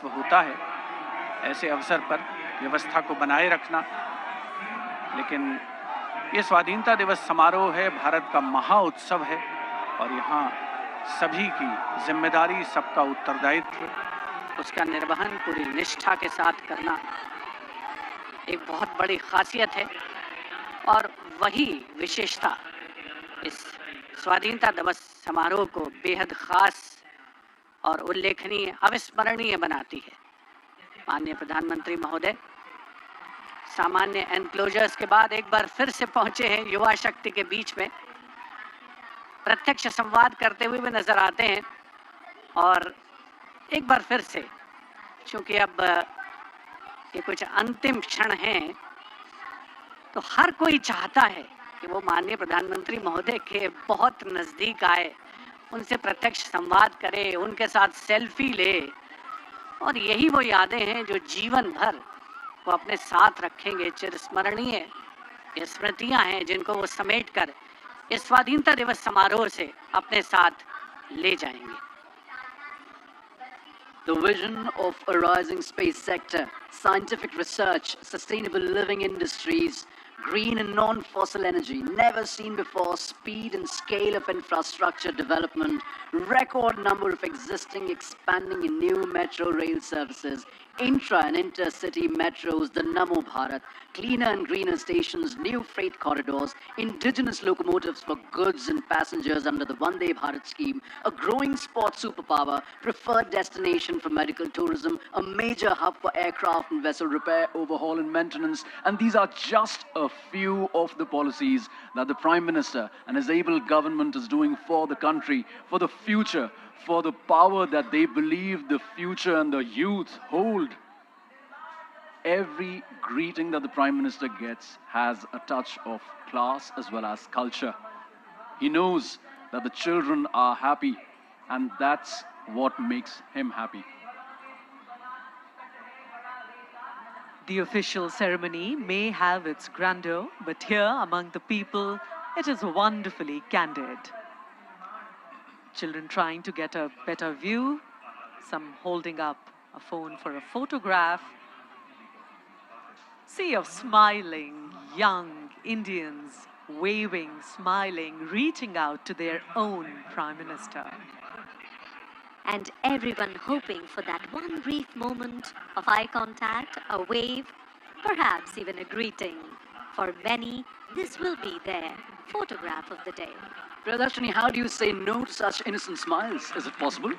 महत्व होता है ऐसे अवसर पर व्यवस्था को बनाए रखना। लेकिन ये स्वाधीनता दिवस समारोह है, भारत का महाउत्सव है और यहाँ सभी की जिम्मेदारी, सबका उत्तरदायित्व, उसका निर्वहन पूरी निष्ठा के साथ करना एक बहुत बड़ी खासियत है और वही विशेषता इस स्वाधीनता दिवस समारोह को बेहद खास और उल्लेखनीय, अविस्मरणीय बनाती है। माननीय प्रधानमंत्री महोदय सामान्य एनक्लोजर्स के बाद एक बार फिर से पहुंचे हैं युवा शक्ति के बीच में, प्रत्यक्ष संवाद करते हुए भी नजर आते हैं और एक बार फिर से, चूंकि अब ये कुछ अंतिम क्षण हैं, तो हर कोई चाहता है कि वो माननीय प्रधानमंत्री महोदय के बहुत नजदीक आए, उनसे प्रत्यक्ष संवाद करे, उनके साथ सेल्फी ले और यही वो यादें हैं जो जीवन भर वो अपने साथ रखेंगे। चिरस्मरणीय ये स्मृतियां हैं जिनको वो समेट कर इस स्वाधीनता दिवस समारोह से अपने साथ ले जाएंगे। The vision of a rising space sector, scientific research, sustainable living industries, green and non-fossil energy, never seen before, speed and scale of infrastructure development, record number of existing, expanding in new metro rail services, intra and intercity metros, the Namo Bharat, cleaner and greener stations, new freight corridors, indigenous locomotives for goods and passengers under the Vande Bharat scheme, a growing sports superpower, preferred destination for medical tourism, a major hub for aircraft and vessel repair, overhaul and maintenance. And these are just a few of the policies that the Prime Minister and his able government is doing for the country, for the future, for the power that they believe the future and the youth hold. Every greeting that the Prime Minister gets has a touch of class as well as culture. He knows that the children are happy, and that's what makes him happy. The official ceremony may have its grandeur, but here among the people, it is wonderfully candid. Children trying to get a better view, some holding up a phone for a photograph. Sea of smiling young Indians, waving, smiling, reaching out to their own Prime Minister. And everyone hoping for that one brief moment of eye contact, a wave, perhaps even a greeting. For many, this will be their photograph of the day. Priyadarshini, how do you say no to such innocent smiles? Is it possible?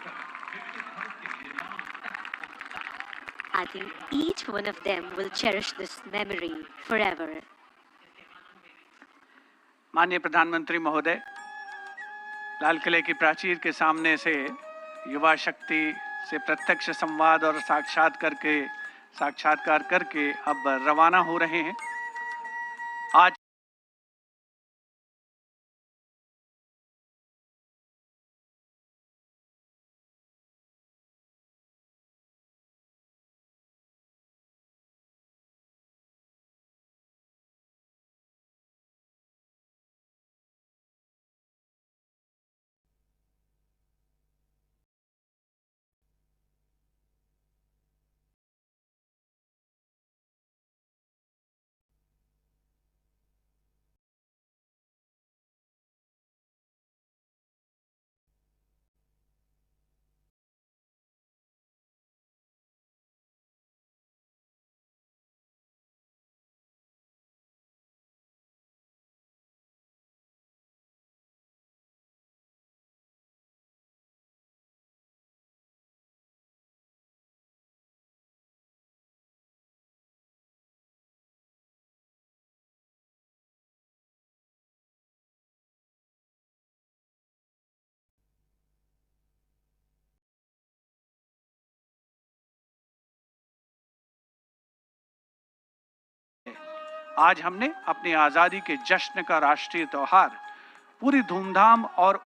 I think each one of them will cherish this memory forever. माननीय प्रधानमंत्री महोदय लाल किले की प्राचीर के सामने से युवा शक्ति से प्रत्यक्ष संवाद और साक्षात्कार करके अब रवाना हो रहे हैं। आज हमने अपनी आजादी के जश्न का राष्ट्रीय त्योहार पूरी धूमधाम और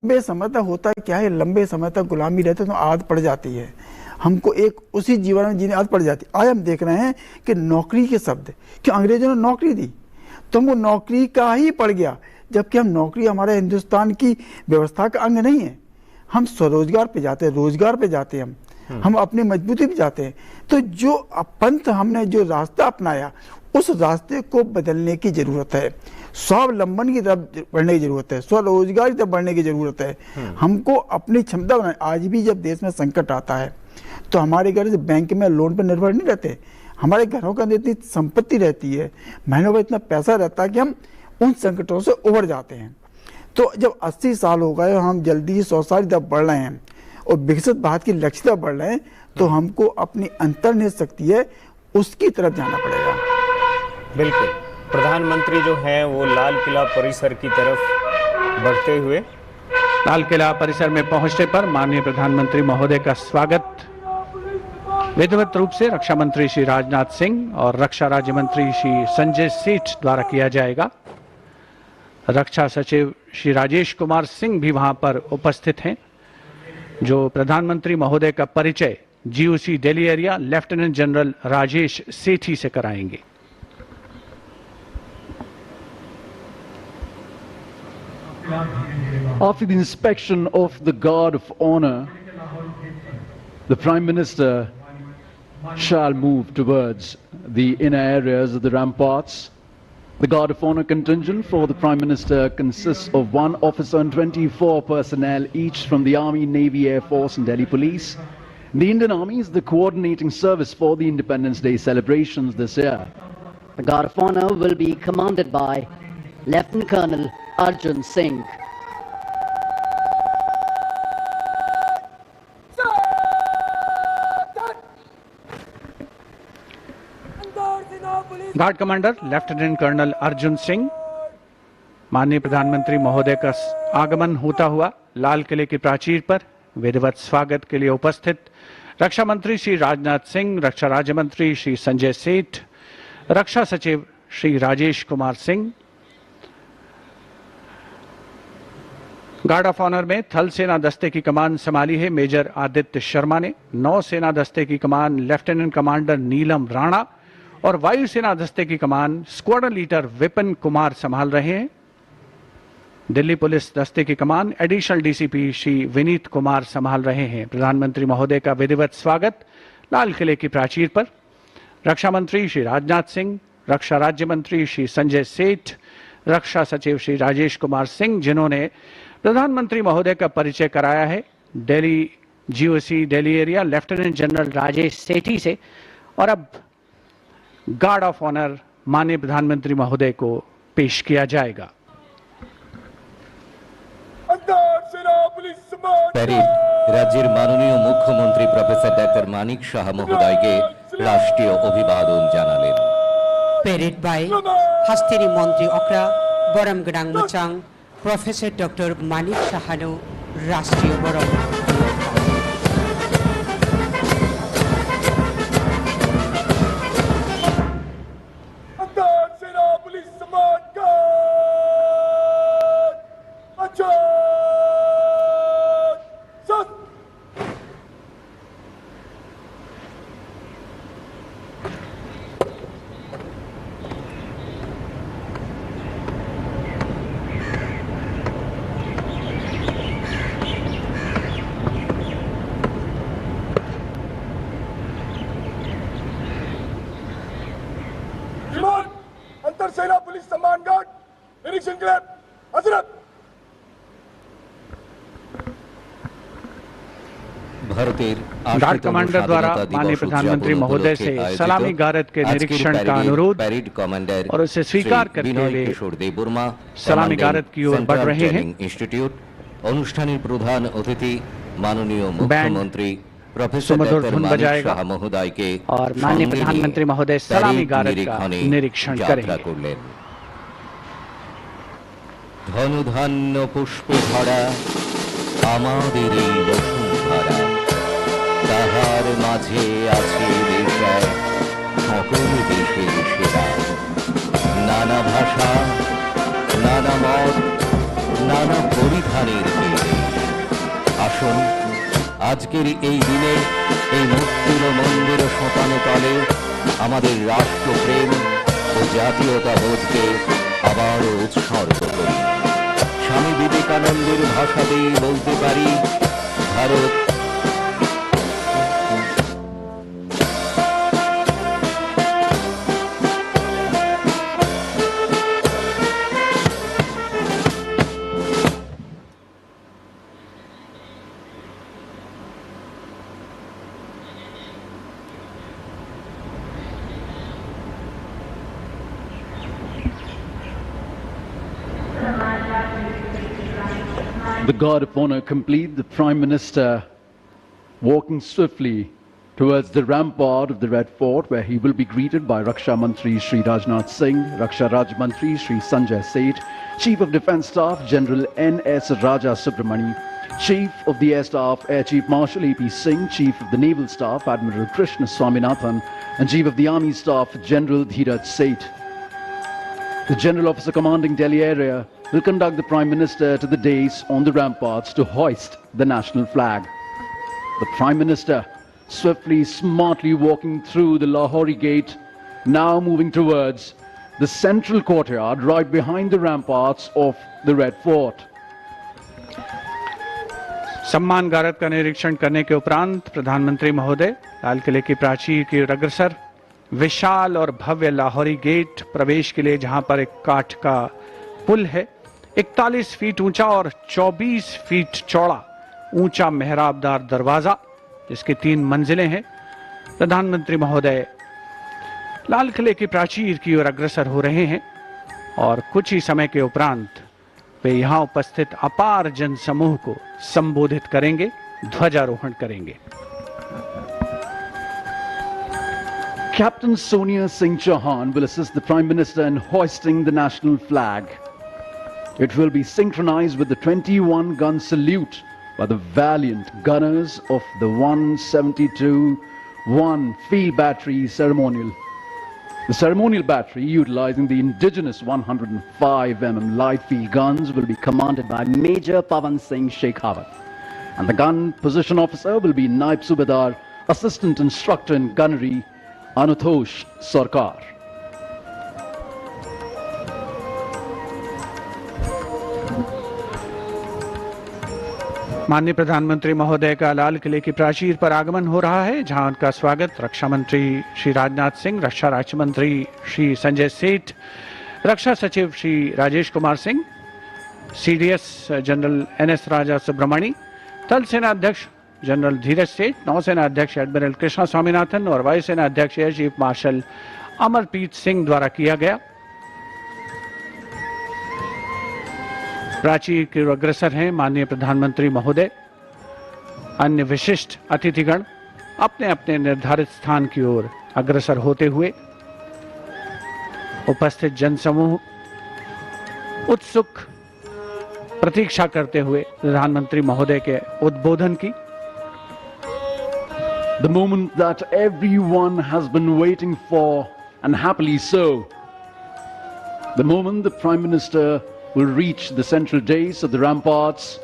लंबे समय तक होता क्या है, लंबे समय तक गुलामी रहते तो आदत पड़ जाती है, हमको एक उसी जीवन में जीने आदत पड़ जाती है। आज हम देख रहे हैं कि नौकरी के शब्द, कि अंग्रेजों ने नौकरी दी तो हमको नौकरी का ही पड़ गया, जबकि हम नौकरी हमारे हिंदुस्तान की व्यवस्था का अंग नहीं है। हम स्वरोजगार पे जाते हैं, रोजगार पे जाते हैं, हम अपनी मजबूती पे जाते हैं। तो जो पंथ हमने जो रास्ता अपनाया उस रास्ते को बदलने की जरूरत है, स्वावलंबन की तरफ बढ़ने की जरूरत है, स्वरोजगार की तरफ बढ़ने की जरूरत है। हमको अपनी क्षमता बनाए। आज भी जब देश में संकट आता है तो हमारे घर से बैंक में लोन पर निर्भर नहीं रहते, हमारे घरों के अंदर इतनी संपत्ति रहती है, महीनों में इतना पैसा रहता है कि हम उन संकटों से उबर जाते हैं। तो जब 80 साल हो गए, हम जल्दी ही 100 साल तक बढ़ रहे हैं और विकसित भारत की लक्ष्य तक बढ़ रहे हैं, तो हमको अपनी अंतर्निहित शक्ति है उसकी तरफ जाना पड़ेगा। बिल्कुल, प्रधानमंत्री जो हैं वो लाल किला परिसर की तरफ बढ़ते हुए, लाल किला परिसर में पहुंचने पर माननीय प्रधानमंत्री महोदय का स्वागत विधिवत रूप से रक्षा मंत्री श्री राजनाथ सिंह और रक्षा राज्य मंत्री श्री संजय सेठ द्वारा किया जाएगा। रक्षा सचिव श्री राजेश कुमार सिंह भी वहां पर उपस्थित हैं, जो प्रधानमंत्री महोदय का परिचय GOC Delhi area lieutenant general Rajesh Sethi से कराएंगे। After the inspection of the Guard of Honor, the Prime Minister shall move towards the inner areas of the ramparts. The Guard of Honor contingent for the Prime Minister consists of 1 officer and 24 personnel, each from the Army, Navy, Air Force and Delhi Police. The Indian Army is the coordinating service for the Independence Day celebrations this year. The Guard of Honor will be commanded by Lieutenant Colonel Arjun Singh. Guard commander lieutenant colonel Arjun Singh, माननीय प्रधानमंत्री महोदय का आगमन होता हुआ लाल किले की प्राचीर पर विधिवत स्वागत के लिए उपस्थित रक्षा मंत्री श्री राजनाथ सिंह, रक्षा राज्य मंत्री श्री संजय सेठ, रक्षा सचिव Shri Rajesh Kumar Singh. Guard of honour में थल सेना दस्ते की कमान संभाली है मेजर आदित्य शर्मा ने, नौ सेना दस्ते की कमान लेफ्टिनेंट कमांडर नीलम राणा और वायुसेना दस्ते की कमान स्क्वाड्रन लीडर विपिन कुमार संभाल रहे हैं। दिल्ली पुलिस दस्ते की कमान एडिशनल डीसीपी श्री विनीत कुमार संभाल रहे हैं। प्रधानमंत्री महोदय का विधिवत स्वागत लाल किले की प्राचीर पर रक्षा मंत्री श्री राजनाथ सिंह, रक्षा राज्य मंत्री श्री संजय सेठ, रक्षा सचिव श्री राजेश कुमार सिंह, जिन्होंने प्रधानमंत्री महोदय का परिचय कराया है Delhi GOC Delhi area lieutenant general Rajesh Sethi से, और अब गार्ड ऑफ ऑनर माननीय प्रधानमंत्री महोदय को पेश किया जाएगा। প্যারেড রাজ্যের মাননীয় মুখ্যমন্ত্রী প্রফেসর ডাক্তার মানিক সাহা মহোদয়কে রাষ্ট্রীয় অভিবাদন জানালেন। প্যারেড বাই হাস্তেরি মন্ত্রী অকরা বরম গডাং মুচাং প্রফেসর ডক্টর মানিক সাহানো রাষ্ট্রীয় বরম। सेना पुलिस सम्मान गार्ड निरीक्षण के लिए हजरत। गार्ड कमांडर द्वारा माननीय प्रधानमंत्री महोदय से सलामी गारद के निरीक्षण का अनुरोध और उसे स्वीकार करते हुए सलामी गारद की ओर बढ़ रहे हैं। इंस्टीट्यूट अनुष्ठान प्रधान अतिथि माननीय मुख्यमंत्री प्रोफेसर डॉक्टर मानिक शाह महोदय के और माननीय प्रधानमंत्री महोदय सलामी गारद का निरीक्षण करेंगे। धनु धान्य पुष्पे भरा आमादेर এই বসুন্ধরা, তাহার মাঝে আছে দেশায় সকল দেশের সেরা। নানা ভাষা, নানা মত, নানা পরিধানের ভেদ, আসুন আজকের এই দিনে এই মুক্তির মন্দির শতানো তলে আমাদের রাষ্ট্রপ্রেম ও জাতীয়তাবোধকে আবারও উৎসর্গ করি। স্বামী বিবেকানন্দের ভাষাতেই বলতে পারি, Bharat The guard of honor complete, the Prime Minister walking swiftly towards the rampart of the Red Fort, where he will be greeted by Raksha Mantri Shri Rajnath Singh, Raksha Raj Mantri Shri Sanjay Seth, Chief of Defence Staff General N.S. Raja Subramani, Chief of the Air Staff Air Chief Marshal A.P. Singh, Chief of the Naval Staff Admiral Krishna Swaminathan, and Chief of the Army Staff General Dheeraj Seth. The General Officer commanding Delhi area will conduct the Prime Minister to the dais on the ramparts to hoist the national flag. The Prime Minister swiftly, smartly walking through the Lahori Gate, now moving towards the central courtyard right behind the ramparts of the Red Fort. सम्मान गारद का निरीक्षण करने के उपरांत प्रधानमंत्री महोदय लाल किले की प्राचीर की ओर अग्रसर विशाल और भव्य लाहौरी गेट प्रवेश के लिए, जहां पर एक काठ का पुल है, 41 फीट ऊंचा और 24 फीट चौड़ा ऊंचा मेहराबदार दरवाजा, जिसकी 3 मंजिलें हैं। प्रधानमंत्री महोदय लाल किले की प्राचीर की ओर अग्रसर हो रहे हैं और कुछ ही समय के उपरांत वे यहां उपस्थित अपार जनसमूह को संबोधित करेंगे, ध्वजारोहण करेंगे। Captain Sonia Singh Chauhan will assist the Prime Minister in hoisting the national flag. It will be synchronized with the 21-gun salute by the valiant gunners of the 172-1 field battery ceremonial. The ceremonial battery, utilizing the indigenous 105mm light field guns, will be commanded by Major Pavan Singh Shekhawat. And the gun position officer will be Naib Subedar, Assistant Instructor in Gunnery, Anutosh Sarkar. माननीय प्रधानमंत्री महोदय का लाल किले की प्राचीर पर आगमन हो रहा है, जहां उनका स्वागत रक्षा मंत्री श्री राजनाथ सिंह, रक्षा राज्य मंत्री श्री संजय सेठ, रक्षा सचिव Shri Rajesh Kumar Singh, CDS general NS राजा सुब्रमणी, थल सेना अध्यक्ष जनरल धीरज सेठ, नौसेना अध्यक्ष एडमिरल कृष्णा स्वामीनाथन और वायुसेना अध्यक्ष air chief marshal Amarpreet Singh द्वारा किया गया। प्राचीर की ओर अग्रसर हैं माननीय प्रधानमंत्री महोदय। अन्य विशिष्ट अतिथिगण अपने अपने निर्धारित स्थान की ओर अग्रसर होते हुए उपस्थित जनसमूह उत्सुक प्रतीक्षा करते हुए प्रधानमंत्री महोदय के उद्बोधन की। The moment that everyone has been waiting for, and happily so. The moment the Prime Minister will reach the central dais of the ramparts,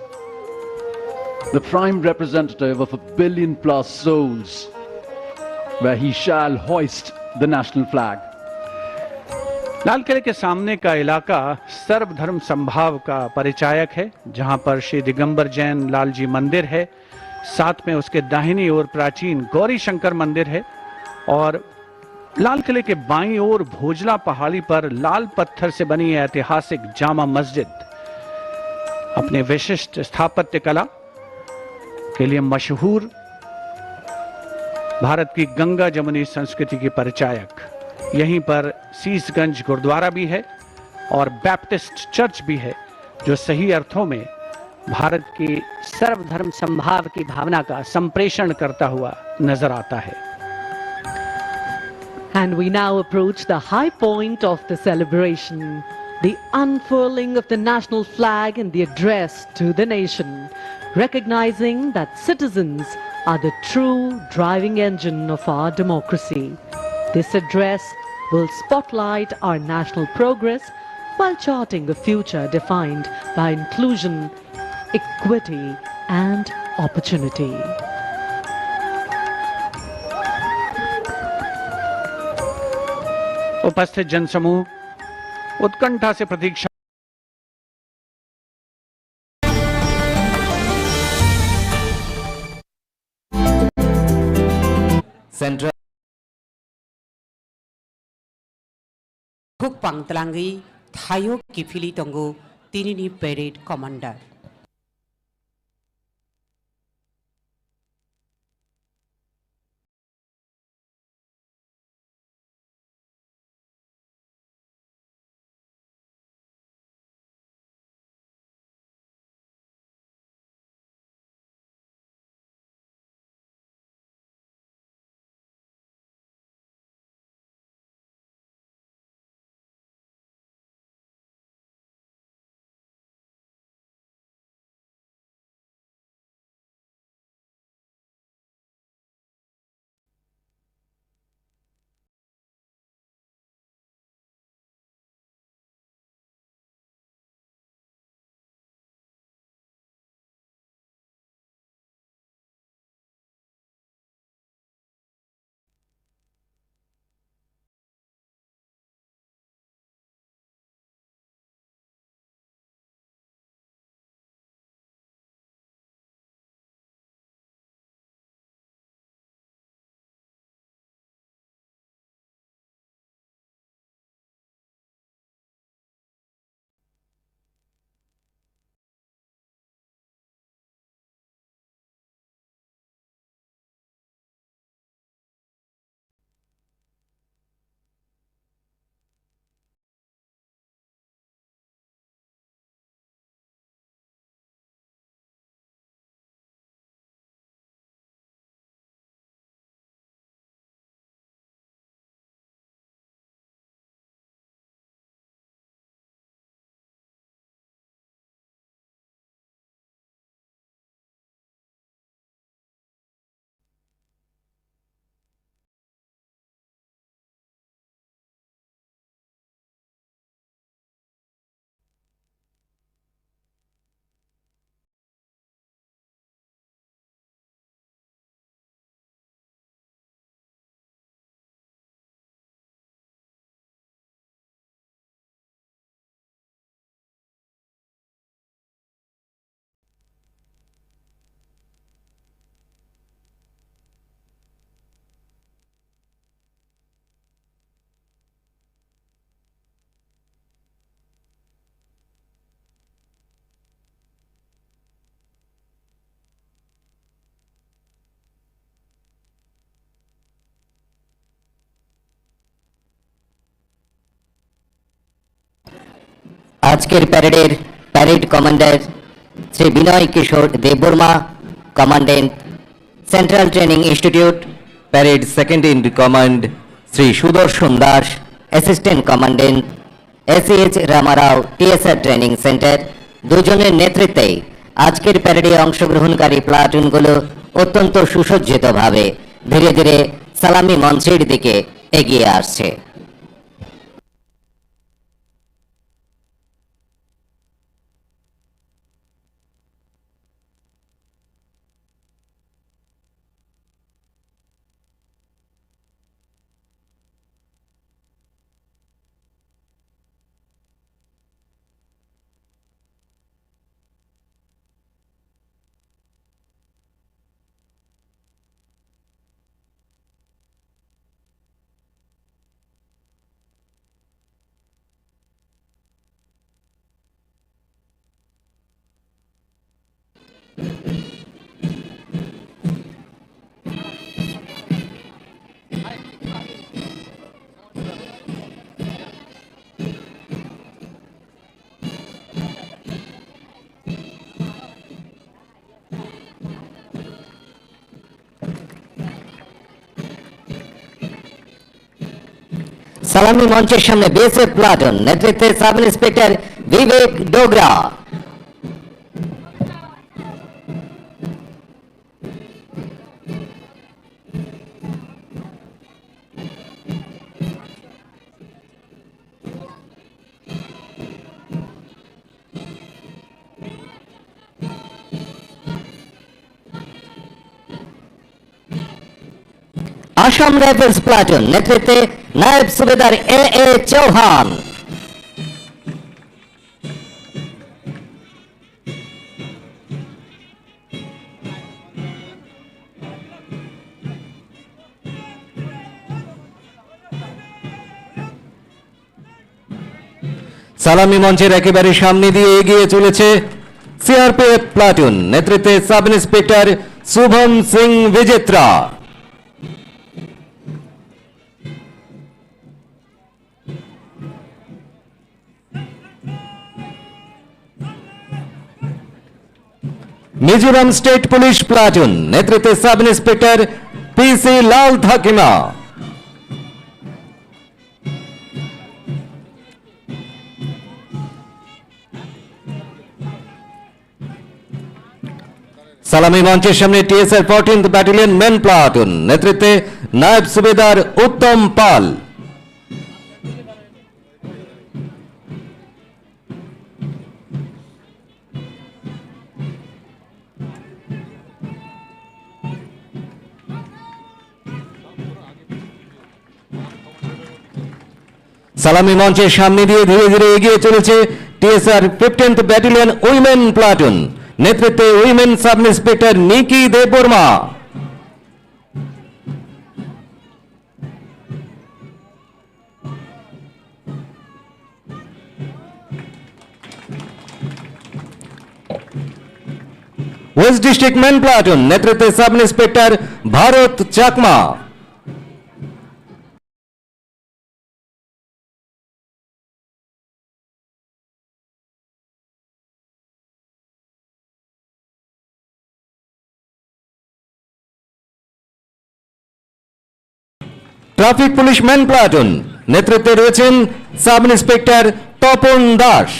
the prime representative of 1 billion plus souls, where he shall hoist the national flag. लाल किले के सामने का इलाका सर्वधर्म संभाव का परिचायक है, जहां पर श्री दिगंबर जैन लाल जी मंदिर है, साथ में उसके दाहिनी ओर प्राचीन गौरी शंकर मंदिर है और लाल किले के बाईं ओर भोजला पहाड़ी पर लाल पत्थर से बनी ऐतिहासिक जामा मस्जिद अपने विशिष्ट स्थापत्य कला के लिए मशहूर भारत की गंगा जमुनी संस्कृति की परिचायक। यहीं पर सीसगंज गुरुद्वारा भी है और बैप्टिस्ट चर्च भी है, जो सही अर्थों में भारत की सर्वधर्म संभाव की भावना का संप्रेषण करता हुआ नजर आता है। And we now approach the high point of the celebration, the unfurling of the national flag and the address to the nation, recognizing that citizens are the true driving engine of our democracy. This address will spotlight our national progress while charting a future defined by inclusion, equity, and opportunity. उपस्थित जनसमूह उत्कंठा से प्रतीक्षा central Kuk pangtlangi thayo kifili tongo tinini parade commander. আজকের প্যারেডের parade commander Shri Binoy Kishore Debbarma, commandant central training institute. Parade second in command Shri Sudarshan Das, assistant commandant ACH Ramarao TSR training centre. দুজনের নেতৃত্বে আজকের প্যারেডে অংশগ্রহণকারী প্লাটুনগুলো অত্যন্ত সুসজ্জিতভাবে ধীরে ধীরে সালামি মঞ্চের দিকে এগিয়ে আসছে। সালামি মঞ্চের সামনে বিএসএফ প্লাটুন নেতৃত্বে সাব ইন্সপেক্টর বিবেক ডোগরা। আসাম রাইফেলস প্লাটুন নেতৃত্বে নায়েব সুবেদার এ এ চৌহান। সালামি মঞ্চের একেবারে সামনে দিয়ে এগিয়ে চলেছে সিআরপিএফ প্লাটুন নেতৃত্বে sub inspector Shubham Singh Bijetra. Mizoram state police platoon নেতৃত্বে sub inspector PC Lal Thakima. সালামি মঞ্চের সামনে TSR 14th battalion main platoon নেতৃত্বে নায়েব সুবেদার উত্তম পাল। সালামি মঞ্চের সামনে দিয়ে ধীরে ধীরে এগিয়ে চলেছে TSR 15th battalion women platoon নেতৃত্বে women sub inspector Niki Debbarma. West district men platoon নেতৃত্বে sub inspector Bharat Chakma. Traffic police man platoon নেতৃত্বে রয়েছেন সাব ইন্সপেক্টর তপন দাস।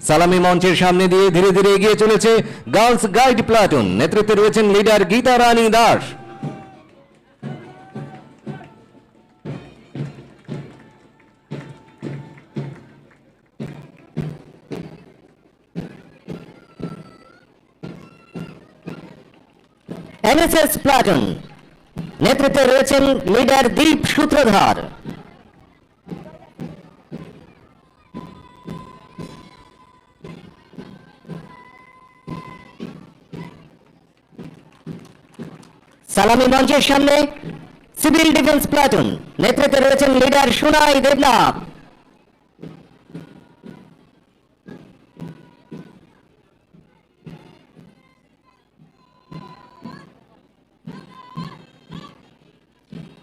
সালামি মঞ্চের সামনে দিয়ে ধীরে ধীরে এগিয়ে চলেছে গার্লস গাইড প্লাটুন নেতৃত্বে রয়েছেন লিডার গীতা রানী দাস। এনএসএস প্লাটুন নেতৃত্বে রয়েছেন লিডার দীপ সূত্রধার। সালামি মঞ্চের সামনে সিভিল ডিফেন্স প্লাটুন নেতৃত্বে রয়েছেন লিডার সুনাই দেবনাথ।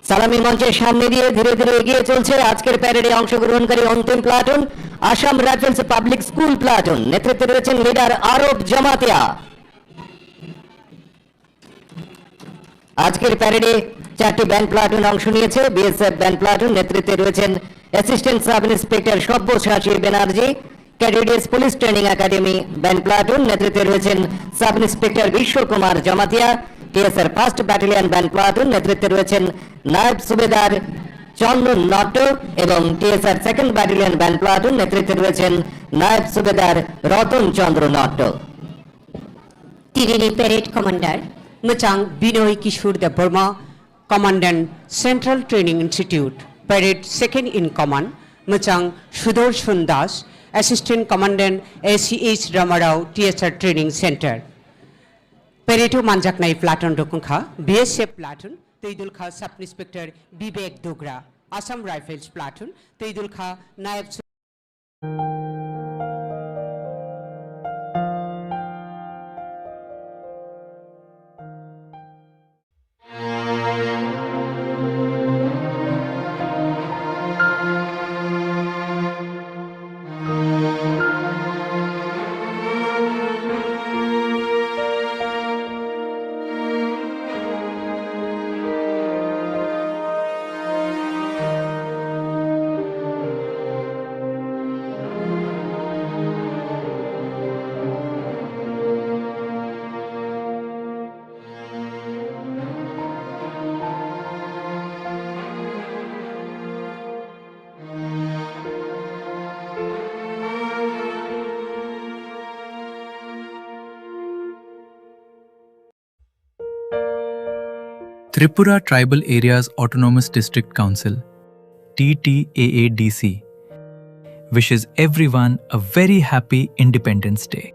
সালামি মঞ্চের সামনে দিয়ে ধীরে ধীরে এগিয়ে চলছে আজকের প্যারেডে অংশগ্রহণকারী অন্তিম platoon Assam rifles public school platoon নেতৃত্বে রয়েছেন লিডার আরব জামাতিয়া। আজকের প্যারেডে 4টি ব্যান্ড প্লাটুন অংশ নিয়েছে। বিএসএফ ব্যান্ড প্লাটুন নেতৃত্বে রয়েছেন assistant sub inspector Sabyasachi Banerjee. Cadets police training academy band platoon নেতৃত্বে রয়েছেন sub inspector Bishwakumar Jamatia. TSR 1st battalion band platoon নেতৃত্বে রয়েছেন নায়েব সুবেদার চন্দন নট্ট এবং TSR second battalion band platoon নেতৃত্বে রয়েছেন নায়েব সুবেদার রতন চন্দ্র নট্ট। তিরিনি প্যারেড কমান্ডার মুচাং Binoy Kishore Deb Barma, commandant central training institute, parade second in command মুচাং Sudarshan Das, assistant commandant ACH Ramarao TSR training centre. প্যারেডও মানজাকনাই প্লাটুন রকুংখা BSF প্লাটুন তৈদুলখা sub inspector Bibek Dogra, Assam rifles platoon তৈদুলখা naib Tripura Tribal Areas Autonomous District Council, TTAADC, wishes everyone a very happy Independence Day.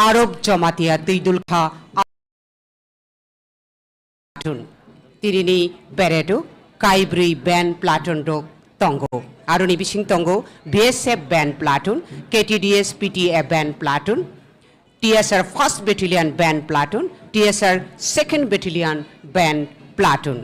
আরব জমাতিয়া তৈদুল খা platoon তিরিনি প্যারেডো কাইব্রি ব্যান প্লাটুন ডোক তঙ্গো আরনি বিসিং তঙ্গো BSF band platoon, KTDS PTA band platoon, TSR first battalion band platoon, TSR second battalion band platoon.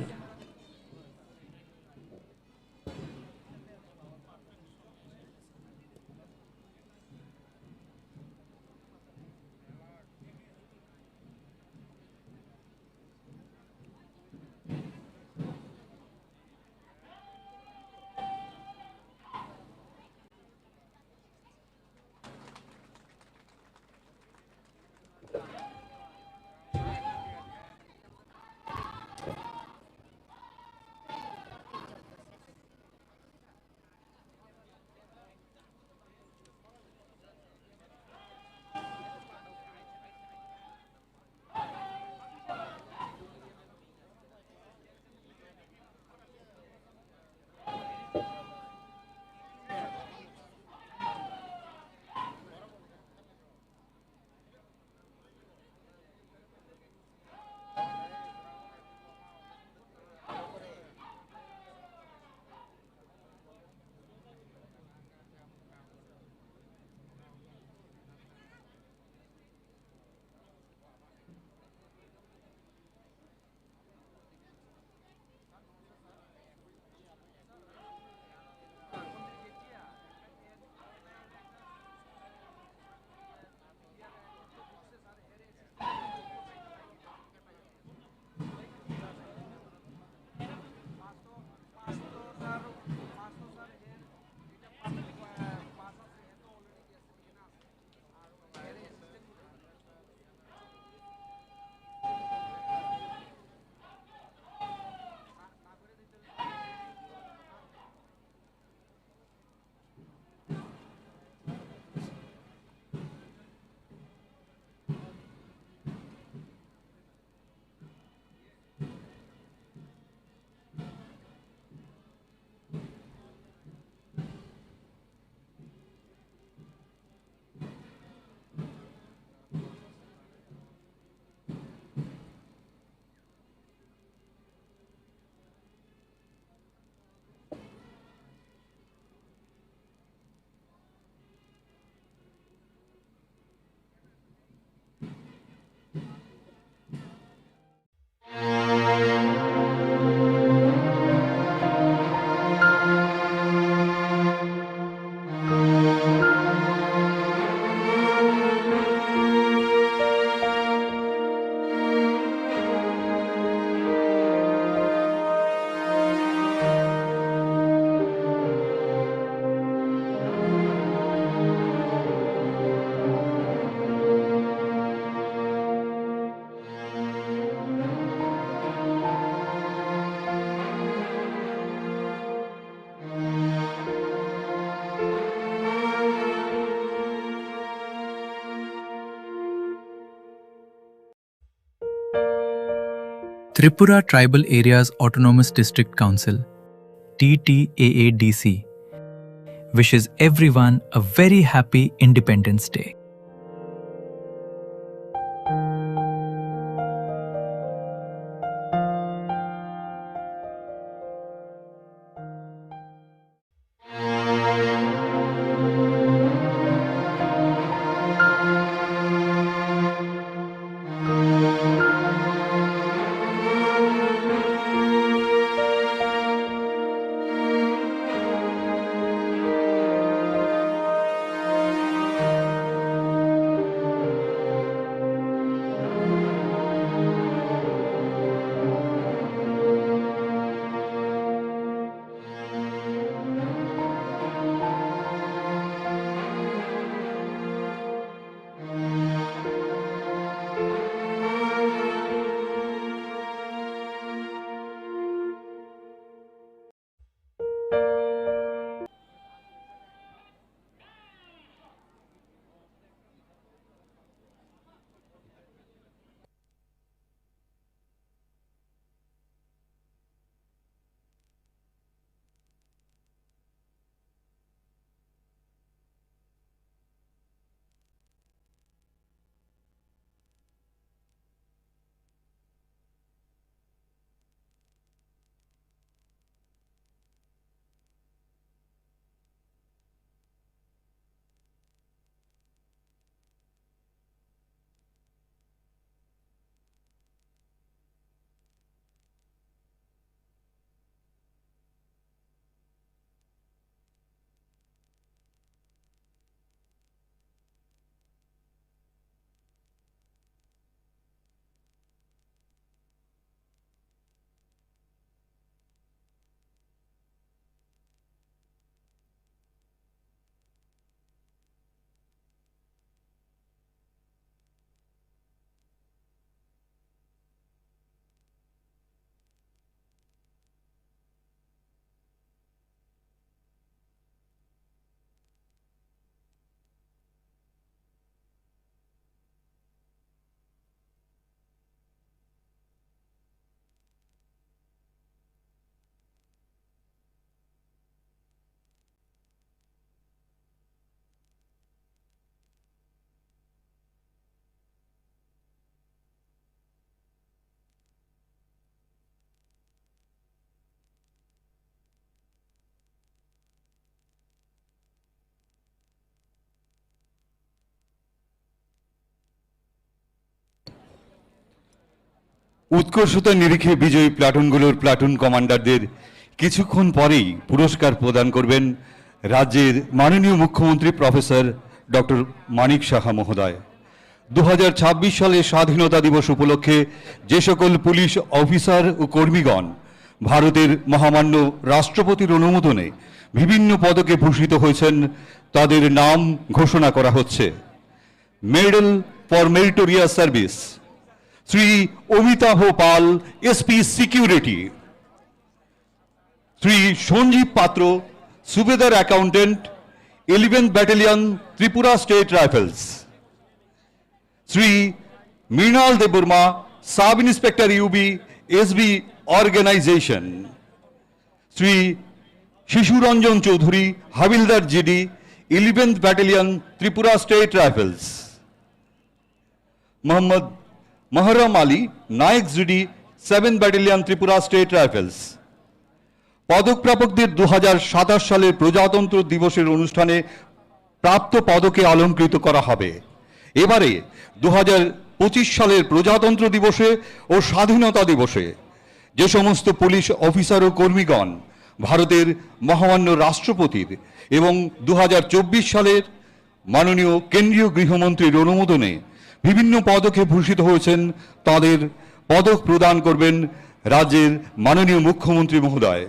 Tripura Tribal Areas Autonomous District Council, TTAADC, wishes everyone a very happy Independence Day. উৎকর্ষতার নিরিখে বিজয়ী প্লাটুনগুলোর platoon কমান্ডারদের কিছুক্ষণ পরেই পুরস্কার প্রদান করবেন রাজ্যের মাননীয় মুখ্যমন্ত্রী প্রফেসর ডক্টর মানিক সাহা মহোদয়। 2026 সালে স্বাধীনতা দিবস উপলক্ষে যে সকল পুলিশ অফিসার ও কর্মীগণ ভারতের মহামান্য রাষ্ট্রপতির অনুমোদনে বিভিন্ন পদকে ভূষিত হয়েছেন তাদের নাম ঘোষণা করা হচ্ছে। Medal for meritorious service Shri Amitabha Pal, SP security. Shri Sanjib Patra, subedar accountant, 11th battalion, Tripura state rifles. Shri Mrinal Debbarma, sub inspector UB, SB organisation. Shri Shishuranjan Chowdhury, havildar GD, 11th battalion, Tripura state rifles. Mohammad Moharram Ali, naik GD, 7th battalion, Tripura state rifles. পদক প্রাপকদের 2027 সালের প্রজাতন্ত্র দিবসের অনুষ্ঠানে প্রাপ্ত পদকে অলঙ্কৃত করা হবে। এবারে 2025 সালের প্রজাতন্ত্র দিবসে ও স্বাধীনতা দিবসে যে সমস্ত পুলিশ অফিসার ও কর্মীগণ ভারতের মহামান্য রাষ্ট্রপতির এবং 2024 সালের মাননীয় কেন্দ্রীয় গৃহমন্ত্রীর অনুমোদনে বিভিন্ন পদকে ভূষিত হয়েছেন তাদের পদক প্রদান করবেন রাজ্যের মাননীয় মুখ্যমন্ত্রী মহোদয়।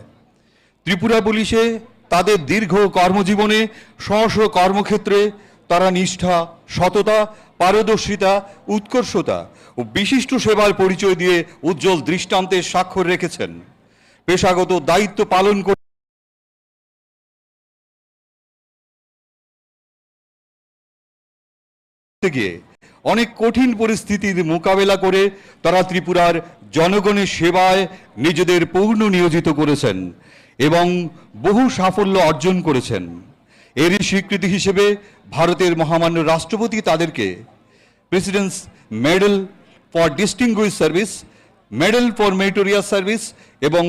ত্রিপুরা পুলিশে তাদের দীর্ঘ কর্মজীবনে স্ব স্ব কর্মক্ষেত্রে তারা নিষ্ঠা, সততা, পারদর্শিতা, উৎকর্ষতা ও বিশিষ্ট সেবার পরিচয় দিয়ে উজ্জ্বল দৃষ্টান্তের স্বাক্ষর রেখেছেন। পেশাগত দায়িত্ব পালন করতে গিয়ে অনেক কঠিন পরিস্থিতির মোকাবেলা করে তারা ত্রিপুরার জনগণের সেবায় নিজেদের পূর্ণ নিয়োজিত করেছেন এবং বহু সাফল্য অর্জন করেছেন। এরই স্বীকৃতি হিসেবে ভারতের মহামান্য রাষ্ট্রপতি তাদেরকে president's medal for distinguish service, medal for meritorious service এবং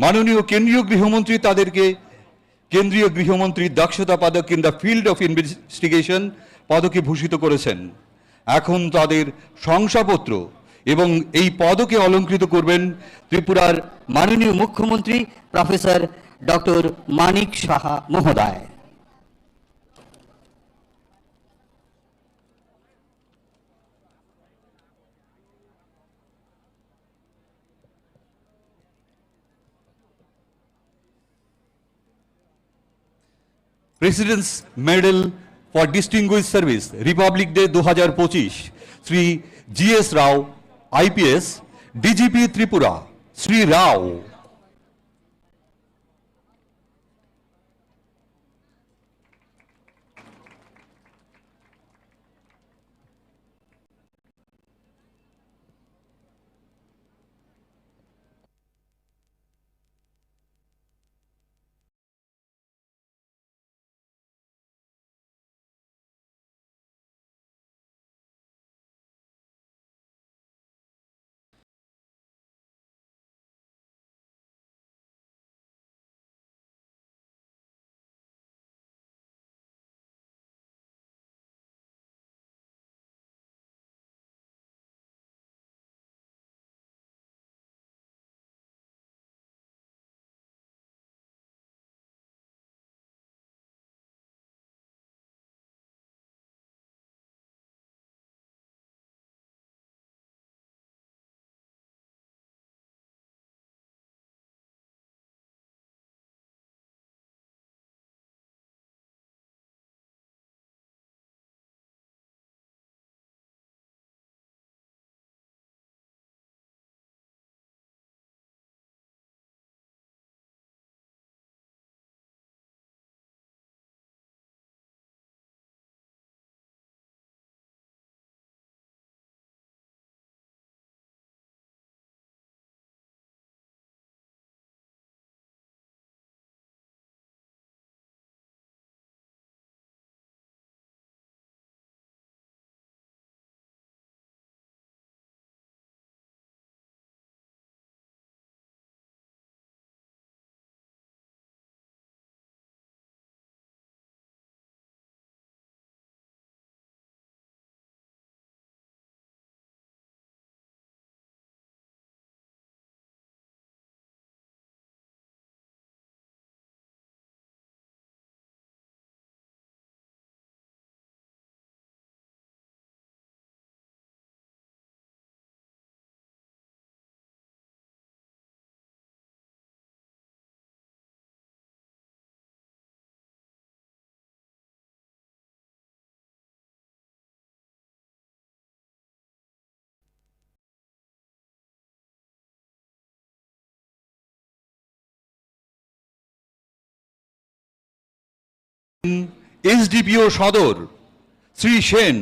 মাননীয় কেন্দ্রীয় গৃহমন্ত্রী তাদেরকে কেন্দ্রীয় গৃহমন্ত্রী দক্ষতা পদক in the field of investigation পদকে ভূষিত করেছেন। এখন তাদের শংসাপত্র এবং এই পদকে অলঙ্কৃত করবেন ত্রিপুরার মাননীয় মুখ্যমন্ত্রী প্রফেসর ডক্টর মানিক সাহা মহোদয়। President's medal for distinguish service republic day 2025 Shri GS Rao IPS, DGP Tripura Shri Rao. SDPO Sadar Shri Sen.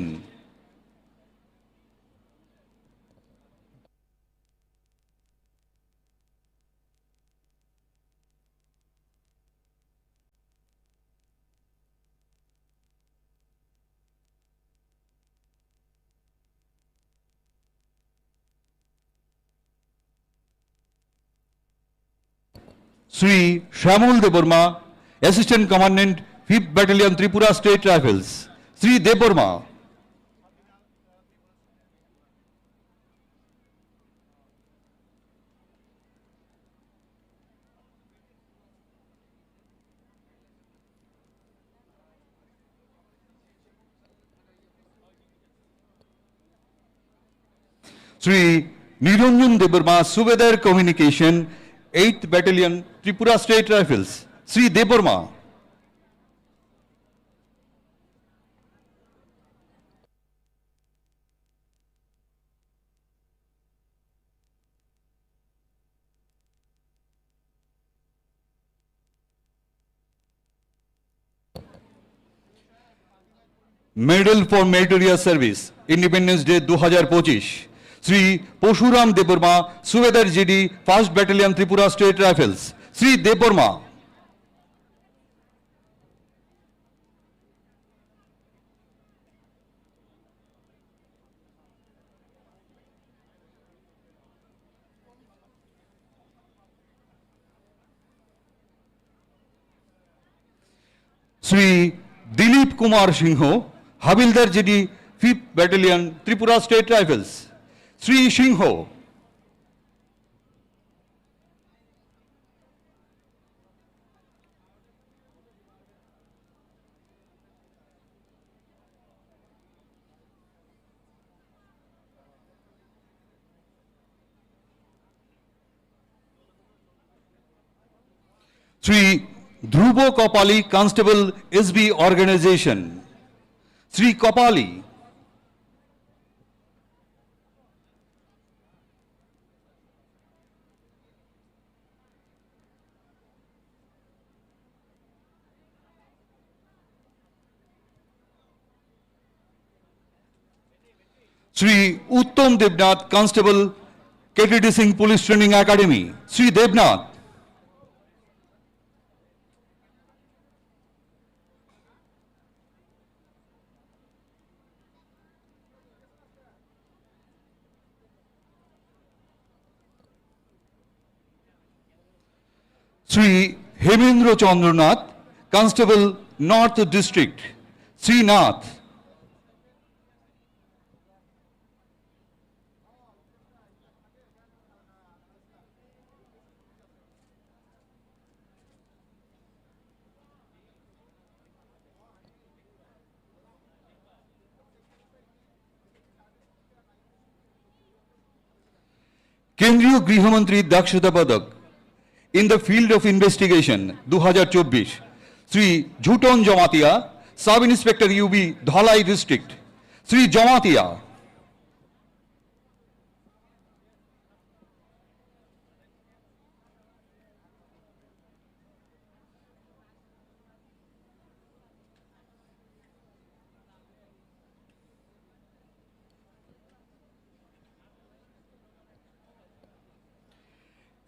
Shri Shyamal Debbarma, assistant commandant 5th Battalion Tripura State Rifles, Sri Deborma. Sri Niranjan Deborma, Subedar Communication, 8th Battalion Tripura State Rifles, Sri Deborma. Medal for Meritorious Service, independence day 2025 Shri Parshuram Debbarma subedar GD 1st battalion Tripura state rifles. Shri Debbarma. Shri Dilip Kumar Singha havildar GD 5th battalion Tripura state rifles. Shri Singha. Shri Dhruba Kapali constable SB organisation. Shri Kapali. Shri Uttam Debnath constable KTD সিং police training academy. Shri Debnath. Shri Hemendra Chandranath constable north district. Shri Nath. কেন্দ্রীয় গৃহমন্ত্রী দক্ষতা পদক in the field of investigation 2024 Shri Jhutan Jamatia sub inspector UB Dhalai district. Shri Jamatia.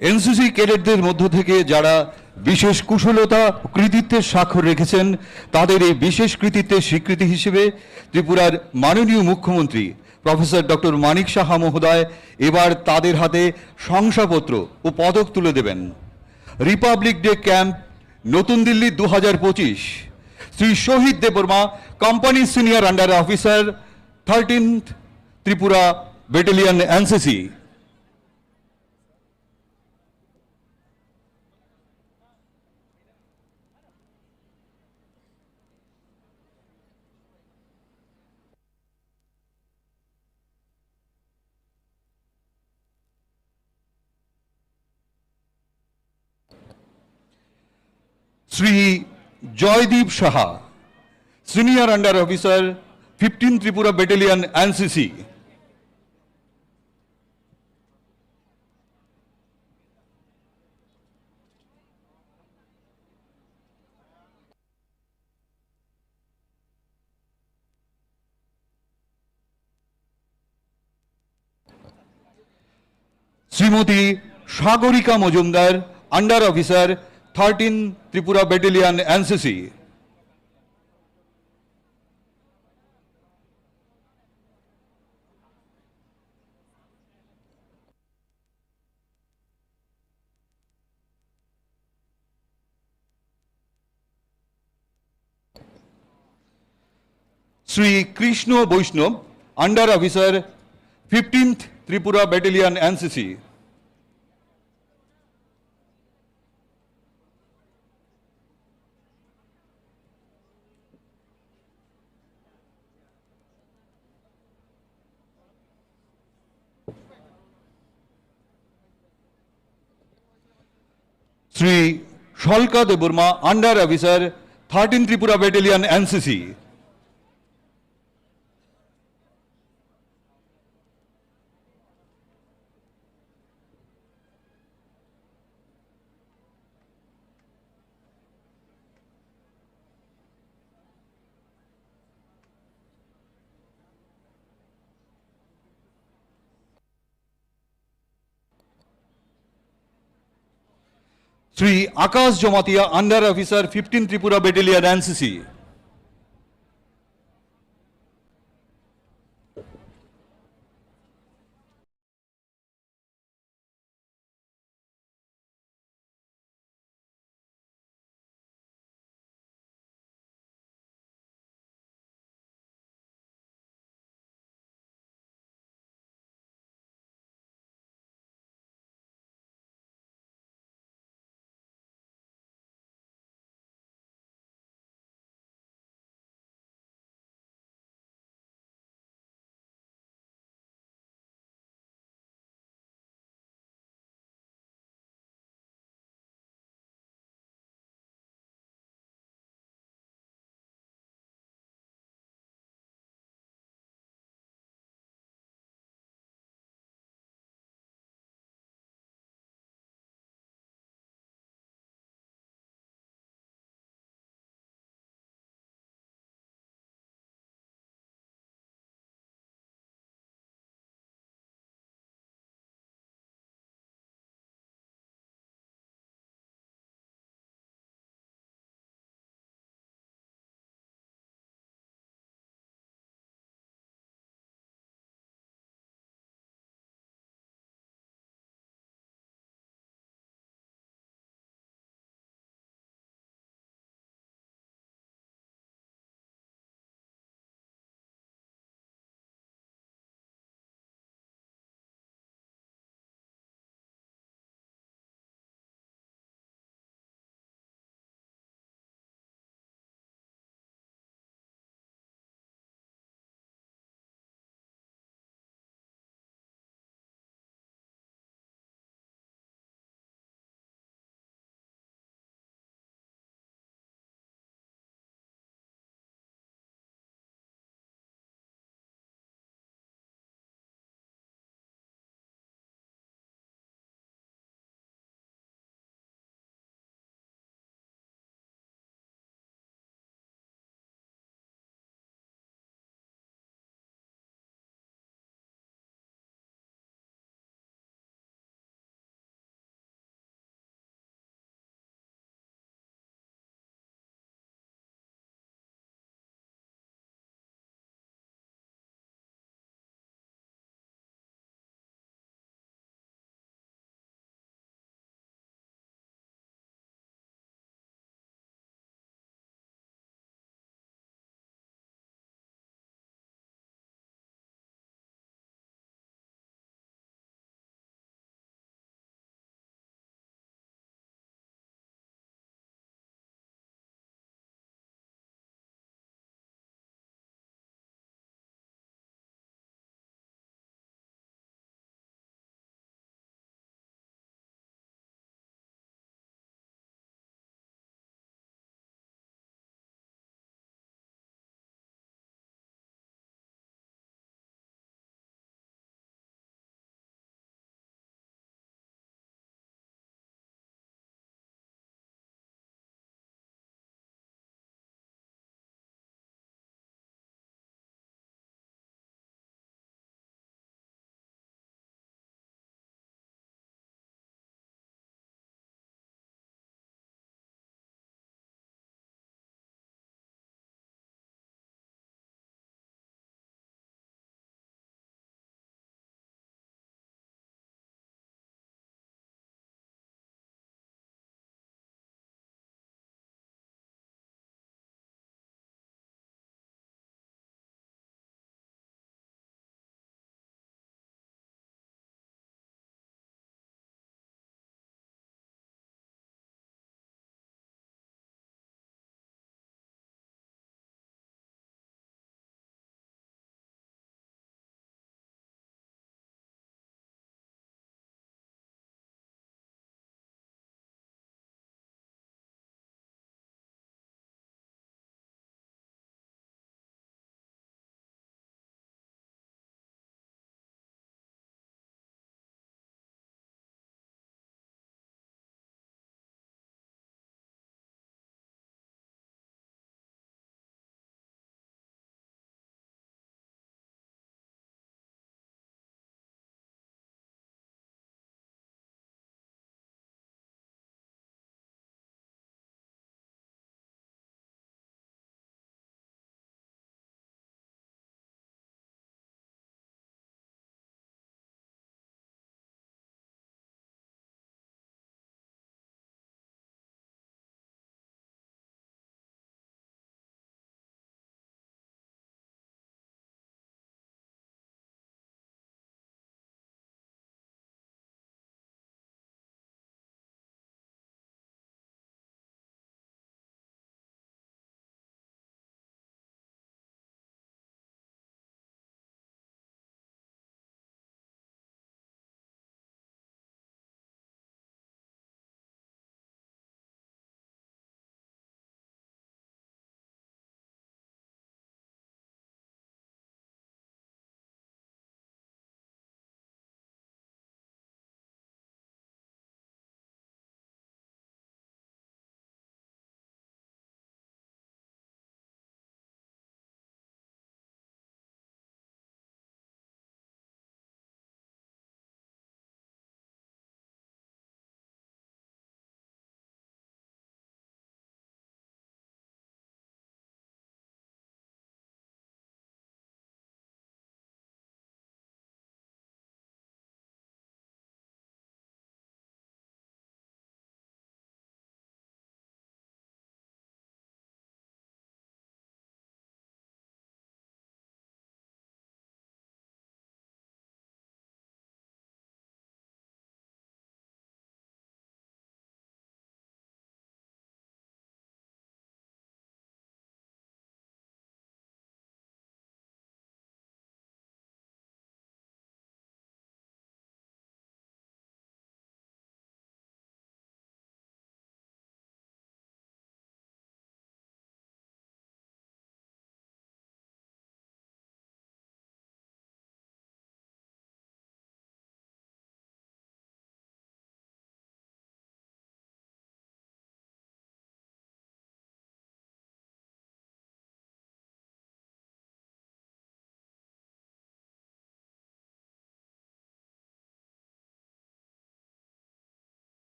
NCC ক্যাডেটদের মধ্য থেকে যারা বিশেষ কুশলতা ও কৃতিত্বের স্বাক্ষর রেখেছেন তাদের এই বিশেষ কৃতিত্বের স্বীকৃতি হিসেবে ত্রিপুরার মাননীয় মুখ্যমন্ত্রী প্রফেসর ডক্টর মানিক সাহা মহোদয় এবার তাদের হাতে শংসাপত্র ও পদক তুলে দেবেন। রিপাবলিক ডে ক্যাম্প নতুন Delhi 2025 Shri Shahid Debbarma company senior under officer 13th Tripura battalion NCC. Shri Joydeep Saha senior under officer 15th Tripura battalion NCC. Shrimati Sagarika Majumdar under officer 13th Tripura battalion NCC. Shri Krishna Baishnab under officer 15th Tripura battalion NCC. Shri Shalaka Debbarma under officer 13th Tripura battalion NCC. Shri Akash Jomatia, Under Officer, 15 Tripura Battalion, NCC.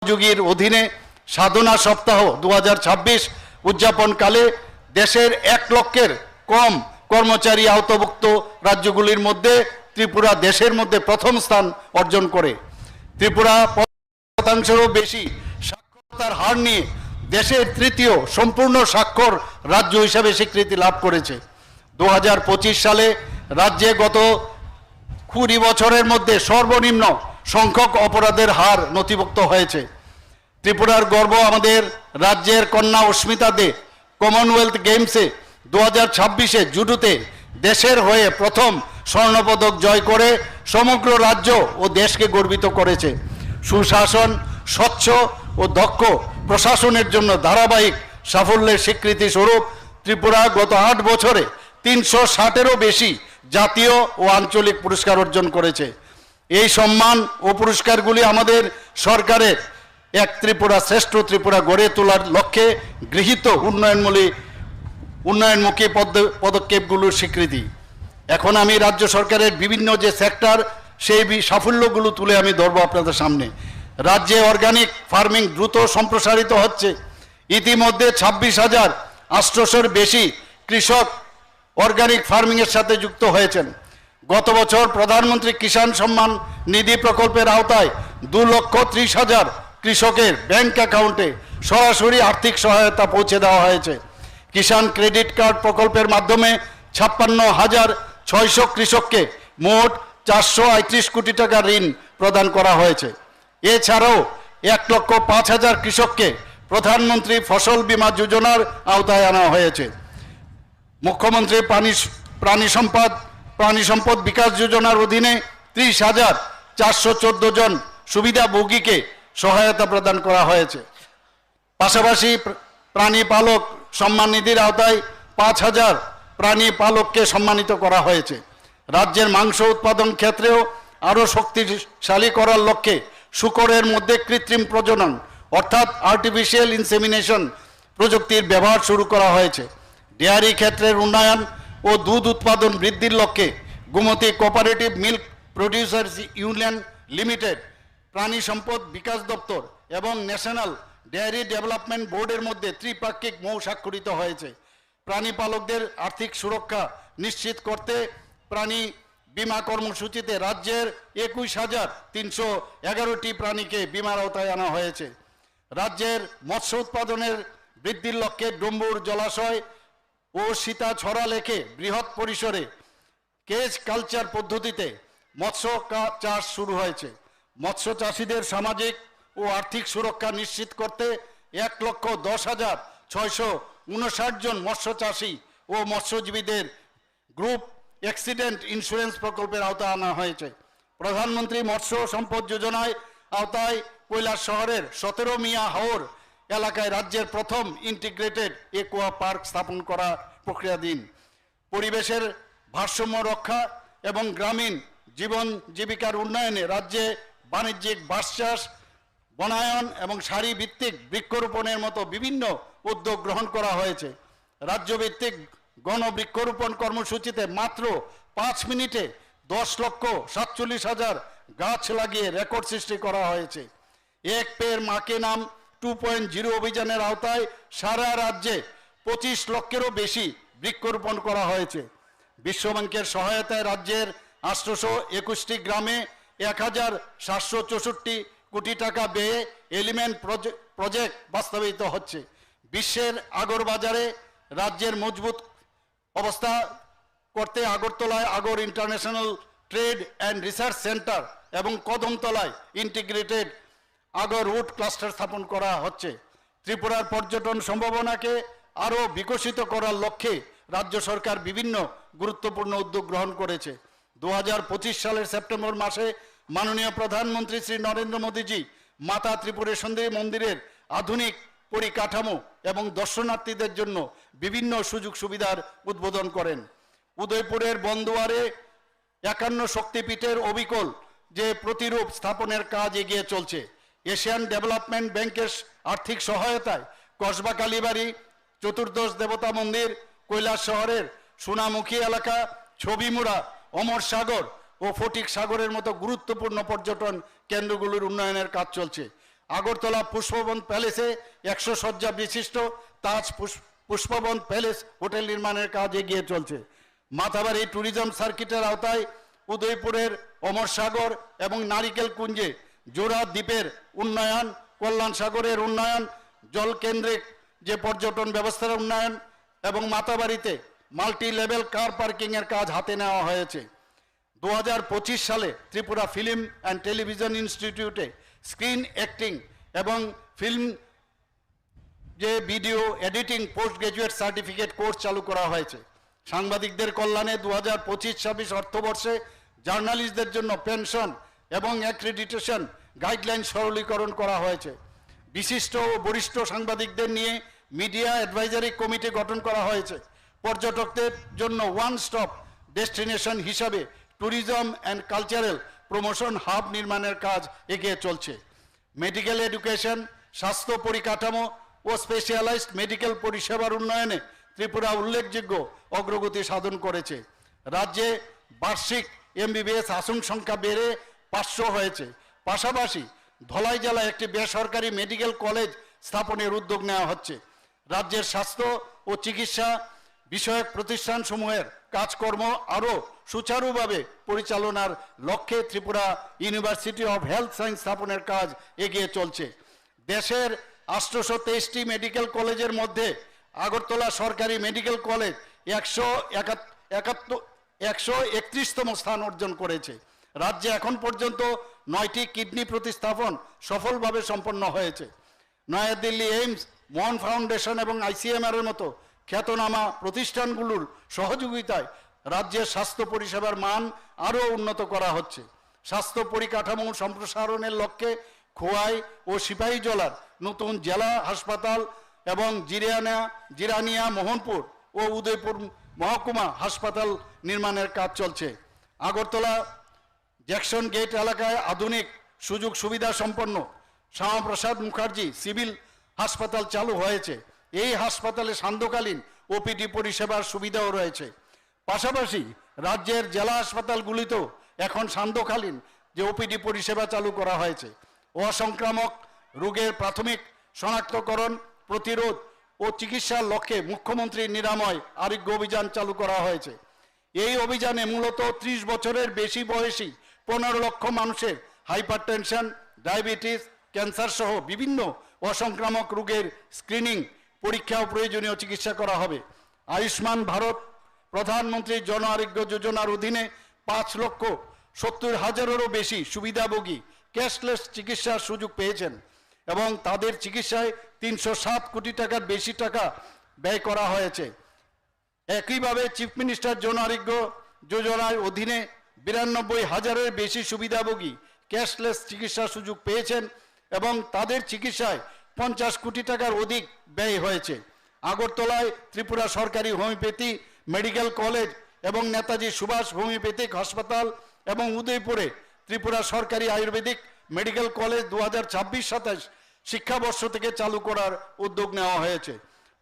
সহযোগীর অধীনে সাধনা সপ্তাহ 2026 উদযাপনকালে দেশের 1 লক্ষের কম কর্মচারী আওতাভুক্ত রাজ্যগুলির মধ্যে ত্রিপুরা দেশের মধ্যে প্রথম স্থান অর্জন করে। ত্রিপুরা 50%-এরও বেশি সাক্ষরতার হার নিয়ে দেশের তৃতীয় সম্পূর্ণ স্বাক্ষর রাজ্য হিসাবে স্বীকৃতি লাভ করেছে। 2025 সালে রাজ্যে গত 20 বছরের মধ্যে সর্বনিম্ন সংখ্যক অপরাধের হার নথিভুক্ত হয়েছে। ত্রিপুরার গর্ব আমাদের রাজ্যের কন্যা অস্মিতা দে কমনওয়েলথ গেমসে 2026-এ জুডোতে দেশের হয়ে প্রথম স্বর্ণপদক জয় করে সমগ্র রাজ্য ও দেশকে গর্বিত করেছে। সুশাসন, স্বচ্ছ ও দক্ষ প্রশাসনের জন্য ধারাবাহিক সাফল্যের স্বীকৃতি স্বরূপ ত্রিপুরা গত 8 বছরে 360-এরও বেশি জাতীয় ও আঞ্চলিক পুরস্কার অর্জন করেছে। এই সম্মান ও পুরস্কারগুলি আমাদের সরকারের এক ত্রিপুরা শ্রেষ্ঠ ত্রিপুরা গড়ে তোলার লক্ষ্যে গৃহীত উন্নয়নমুখী পদক্ষেপগুলোর স্বীকৃতি। এখন আমি রাজ্য সরকারের বিভিন্ন যে সেক্টর সেই সাফল্যগুলো তুলে আমি ধরব আপনাদের সামনে। রাজ্যে অর্গানিক ফার্মিং দ্রুত সম্প্রসারিত হচ্ছে। ইতিমধ্যে 26,800-এর বেশি কৃষক অর্গানিক ফার্মিংয়ের সাথে যুক্ত হয়েছেন। গত বছর প্রধানমন্ত্রী কিষাণ সম্মান নিধি প্রকল্পের আওতায় 2,30,000 কৃষকের ব্যাংক অ্যাকাউন্টে সরাসরি আর্থিক সহায়তা পৌঁছে দেওয়া হয়েছে। কিষাণ ক্রেডিট কার্ড প্রকল্পের মাধ্যমে 56,600 কৃষককে মোট 438 কোটি টাকা ঋণ প্রদান করা হয়েছে। এছাড়াও 1,05,000 কৃষককে প্রধানমন্ত্রী ফসল বীমা যোজনার আওতায় আনা হয়েছে। মুখ্যমন্ত্রী প্রাণী সম্পদ বিকাশ যোজনার অধীনে 30,414 জন সুবিধাভোগীকে সহায়তা প্রদান করা হয়েছে। পাশাপাশি প্রাণী পালক সম্মান নিধির আওতায় 5,000 প্রাণী পালককে সম্মানিত করা হয়েছে। রাজ্যের মাংস উৎপাদন ক্ষেত্রেও আরও শক্তিশালী করার লক্ষ্যে শূকরের মধ্যে কৃত্রিম প্রজনন অর্থাৎ আর্টিফিশিয়াল ইনসেমিনেশন প্রযুক্তির ব্যবহার শুরু করা হয়েছে। ডেয়ারি ক্ষেত্রের উন্নয়ন ও দুধ উৎপাদন বৃদ্ধির লক্ষ্যে Gomati cooperative milk producers union limited, প্রাণী সম্পদ বিকাশ দপ্তর এবং ন্যাশনাল ডেয়ারি ডেভেলপমেন্ট বোর্ডের মধ্যে ত্রিপাক্ষিক মৌ স্বাক্ষরিত হয়েছে। প্রাণী পালকদের আর্থিক সুরক্ষা নিশ্চিত করতে প্রাণী বীমা কর্মসূচিতে রাজ্যের 21,311টি প্রাণীকে বীমার আওতায় আনা হয়েছে। রাজ্যের মৎস্য উৎপাদনের বৃদ্ধির লক্ষ্যে ডম্বুর জলাশয় ও সীতাছড়া লেকে বৃহৎ পরিসরে কেজ কালচার পদ্ধতিতে মৎস্য চাষ শুরু হয়েছে। মৎস্য চাষীদের সামাজিক ও আর্থিক সুরক্ষা নিশ্চিত করতে 1,10,659 জন মৎস্য চাষী ও মৎস্যজীবীদের গ্রুপ অ্যাক্সিডেন্ট ইন্স্যুরেন্স প্রকল্পের আওতায় আনা হয়েছে। প্রধানমন্ত্রী মৎস্য সম্পদ যোজনায় আওতায় কৈলাস শহরের 17 মিয়া হাওর এলাকায় রাজ্যের প্রথম ইন্টিগ্রেটেড একুয়া পার্ক স্থাপন করা প্রক্রিয়াধীন। পরিবেশের ভারসাম্য রক্ষা এবং গ্রামীণ জীবন জীবিকার উন্নয়নে রাজ্যে বাণিজ্যিক বাঁশ চাষ, বনায়ন এবং সারি ভিত্তিক বৃক্ষরোপণের মতো বিভিন্ন উদ্যোগ গ্রহণ করা হয়েছে। রাজ্যভিত্তিক গণ বৃক্ষরোপণ কর্মসূচিতে মাত্র 5 মিনিটে 10,47,000 গাছ লাগিয়ে রেকর্ড সৃষ্টি করা হয়েছে। এক পেড় মাকে নাম 2.0 অভিযানের আওতায় সারা রাজ্যে 25 লক্ষেরও বেশি বৃক্ষরোপণ করা হয়েছে। বিশ্বব্যাংকের সহায়তায় রাজ্যের 821টি গ্রামে 1,764 কোটি টাকা ব্যয়ে এলিমেন্ট প্রজেক্ট বাস্তবায়িত হচ্ছে। বিশ্বের আগরবাজারে রাজ্যের মজবুত অবস্থা করতে আগরতলায় agar international trade and research centre এবং কদমতলায় ইন্টিগ্রেটেড আগর রুট ক্লাস্টার স্থাপন করা হচ্ছে। ত্রিপুরার পর্যটন সম্ভাবনাকে আরও বিকশিত করার লক্ষ্যে রাজ্য সরকার বিভিন্ন গুরুত্বপূর্ণ উদ্যোগ গ্রহণ করেছে। 2025 সালের সেপ্টেম্বর মাসে মাননীয় প্রধানমন্ত্রী শ্রী নরেন্দ্র মোদীজি মাতা ত্রিপুরেশ্বরী মন্দিরের আধুনিক পরিকাঠামো এবং দর্শনার্থীদের জন্য বিভিন্ন সুযোগ সুবিধার উদ্বোধন করেন। উদয়পুরের বন্দুয়ারে 51 শক্তিপীঠের অবিকল যে প্রতিরূপ স্থাপনের কাজ এগিয়ে চলছে। এশিয়ান ডেভেলপমেন্ট ব্যাংকের আর্থিক সহায়তায় কসবা কালীবাড়ি, চতুর্দশ দেবতা মন্দির, কৈলাস শহরের সোনামুখী এলাকা, ছবিমুড়া, অমর সাগর ও ফটিক সাগরের মতো গুরুত্বপূর্ণ পর্যটন কেন্দ্রগুলোর উন্নয়নের কাজ চলছে। আগরতলা পুষ্পবন প্যালেসে 100 শয্যা বিশিষ্ট তাজ পুষ্পবন প্যালেস হোটেল নির্মাণের কাজ এগিয়ে চলছে। মাথাবাড়ি ট্যুরিজম সার্কিটের আওতায় উদয়পুরের অমর সাগর এবং নারিকেল কুঞ্জে জোড়া দ্বীপের উন্নয়ন, কল্যাণ সাগরের উন্নয়ন, জলকেন্দ্রিক যে পর্যটন ব্যবস্থার উন্নয়ন এবং মাতাবাড়িতে মাল্টি লেভেল কার পার্কিংয়ের কাজ হাতে নেওয়া হয়েছে। 2025 সালে ত্রিপুরা ফিল্ম অ্যান্ড টেলিভিশন ইনস্টিটিউটে স্ক্রিন অ্যাক্টিং এবং ফিল্ম যে video editing post graduate certificate course চালু করা হয়েছে। সাংবাদিকদের কল্যাণে 2025-26 অর্থবর্ষে জার্নালিস্টদের জন্য পেনশন এবং অ্যাক্রেডিটেশন গাইডলাইন সরলীকরণ করা হয়েছে। বিশিষ্ট ও বরিষ্ঠ সাংবাদিকদের নিয়ে মিডিয়া অ্যাডভাইজারি কমিটি গঠন করা হয়েছে। পর্যটকদের জন্য ওয়ান স্টপ ডেস্টিনেশন হিসাবে tourism and cultural promotion hub নির্মাণের কাজ এগিয়ে চলছে। মেডিকেল এডুকেশন, স্বাস্থ্য পরিকাঠামো ও স্পেশালাইজড মেডিকেল পরিষেবার উন্নয়নে ত্রিপুরা উল্লেখযোগ্য অগ্রগতি সাধন করেছে। রাজ্যে বার্ষিক এমবিবিএস আসন সংখ্যা বেড়ে 500 হয়েছে। পাশাপাশি ধলাই জেলায় একটি বেসরকারি মেডিকেল কলেজ স্থাপনের উদ্যোগ নেওয়া হচ্ছে। রাজ্যের স্বাস্থ্য ও চিকিৎসা বিষয়ক প্রতিষ্ঠানসমূহের কাজকর্ম আরও সুচারুভাবে পরিচালনার লক্ষ্যে Tripura university of health science স্থাপনের কাজ এগিয়ে চলছে। দেশের 823টি মেডিকেল কলেজের মধ্যে আগরতলা সরকারি মেডিকেল কলেজ 131তম স্থান অর্জন করেছে। রাজ্যে এখন পর্যন্ত 9টি কিডনি প্রতিস্থাপন সফলভাবে সম্পন্ন হয়েছে। নয়াদিল্লি এইমস, মোহন ফাউন্ডেশন এবং ICMR এর মতো খ্যাতনামা প্রতিষ্ঠানগুলোর সহযোগিতায় রাজ্যের স্বাস্থ্য পরিষেবার মান আরও উন্নত করা হচ্ছে। স্বাস্থ্য পরিকাঠামো সম্প্রসারণের লক্ষ্যে খোয়াই ও সিপাহীজলার নতুন জেলা হাসপাতাল এবং জিরানিয়া, মোহনপুর ও উদয়পুর মহকুমা হাসপাতাল নির্মাণের কাজ চলছে। আগরতলা জ্যাকসন গেট এলাকায় আধুনিক সুযোগ সুবিধা সম্পন্ন শ্যামাপ্রসাদ মুখার্জি সিভিল হাসপাতাল চালু হয়েছে। এই হাসপাতালে সান্ধ্যকালীন OPD পরিষেবার সুবিধাও রয়েছে। পাশাপাশি রাজ্যের জেলা হাসপাতালগুলিতেও এখন সান্ধ্যকালীন যে OPD পরিষেবা চালু করা হয়েছে। অসংক্রামক রোগের প্রাথমিক শনাক্তকরণ, প্রতিরোধ ও চিকিৎসার লক্ষ্যে মুখ্যমন্ত্রী নিরাময় আরোগ্য অভিযান চালু করা হয়েছে। এই অভিযানে মূলত 30 বছরের বেশি বয়সী 15 লক্ষ মানুষের হাইপারটেনশন, ডায়াবেটিস, ক্যান্সার সহ বিভিন্ন অসংক্রামক রোগের স্ক্রিনিং, পরীক্ষা ও প্রয়োজনীয় চিকিৎসা করা হবে। আয়ুষ্মান ভারত প্রধানমন্ত্রী জন আরোগ্য যোজনার অধীনে 5,70,000-এরও বেশি সুবিধাভোগী ক্যাশলেস চিকিৎসার সুযোগ পেয়েছেন এবং তাদের চিকিৎসায় 307 কোটি টাকার বেশি টাকা ব্যয় করা হয়েছে। একইভাবে চিফ মিনিস্টার জন আরোগ্য যোজনার অধীনে 92,000-এর বেশি সুবিধাভোগী ক্যাশলেস চিকিৎসার সুযোগ পেয়েছেন এবং তাদের চিকিৎসায় 50 কোটি টাকার অধিক ব্যয় হয়েছে। আগরতলায় ত্রিপুরা সরকারি হোমিওপ্যাথি মেডিকেল কলেজ এবং নেতাজি সুভাষ হোমিওপ্যাথিক হাসপাতাল এবং উদয়পুরে ত্রিপুরা সরকারি আয়ুর্বেদিক মেডিকেল কলেজ 2026-27 শিক্ষাবর্ষ থেকে চালু করার উদ্যোগ নেওয়া হয়েছে।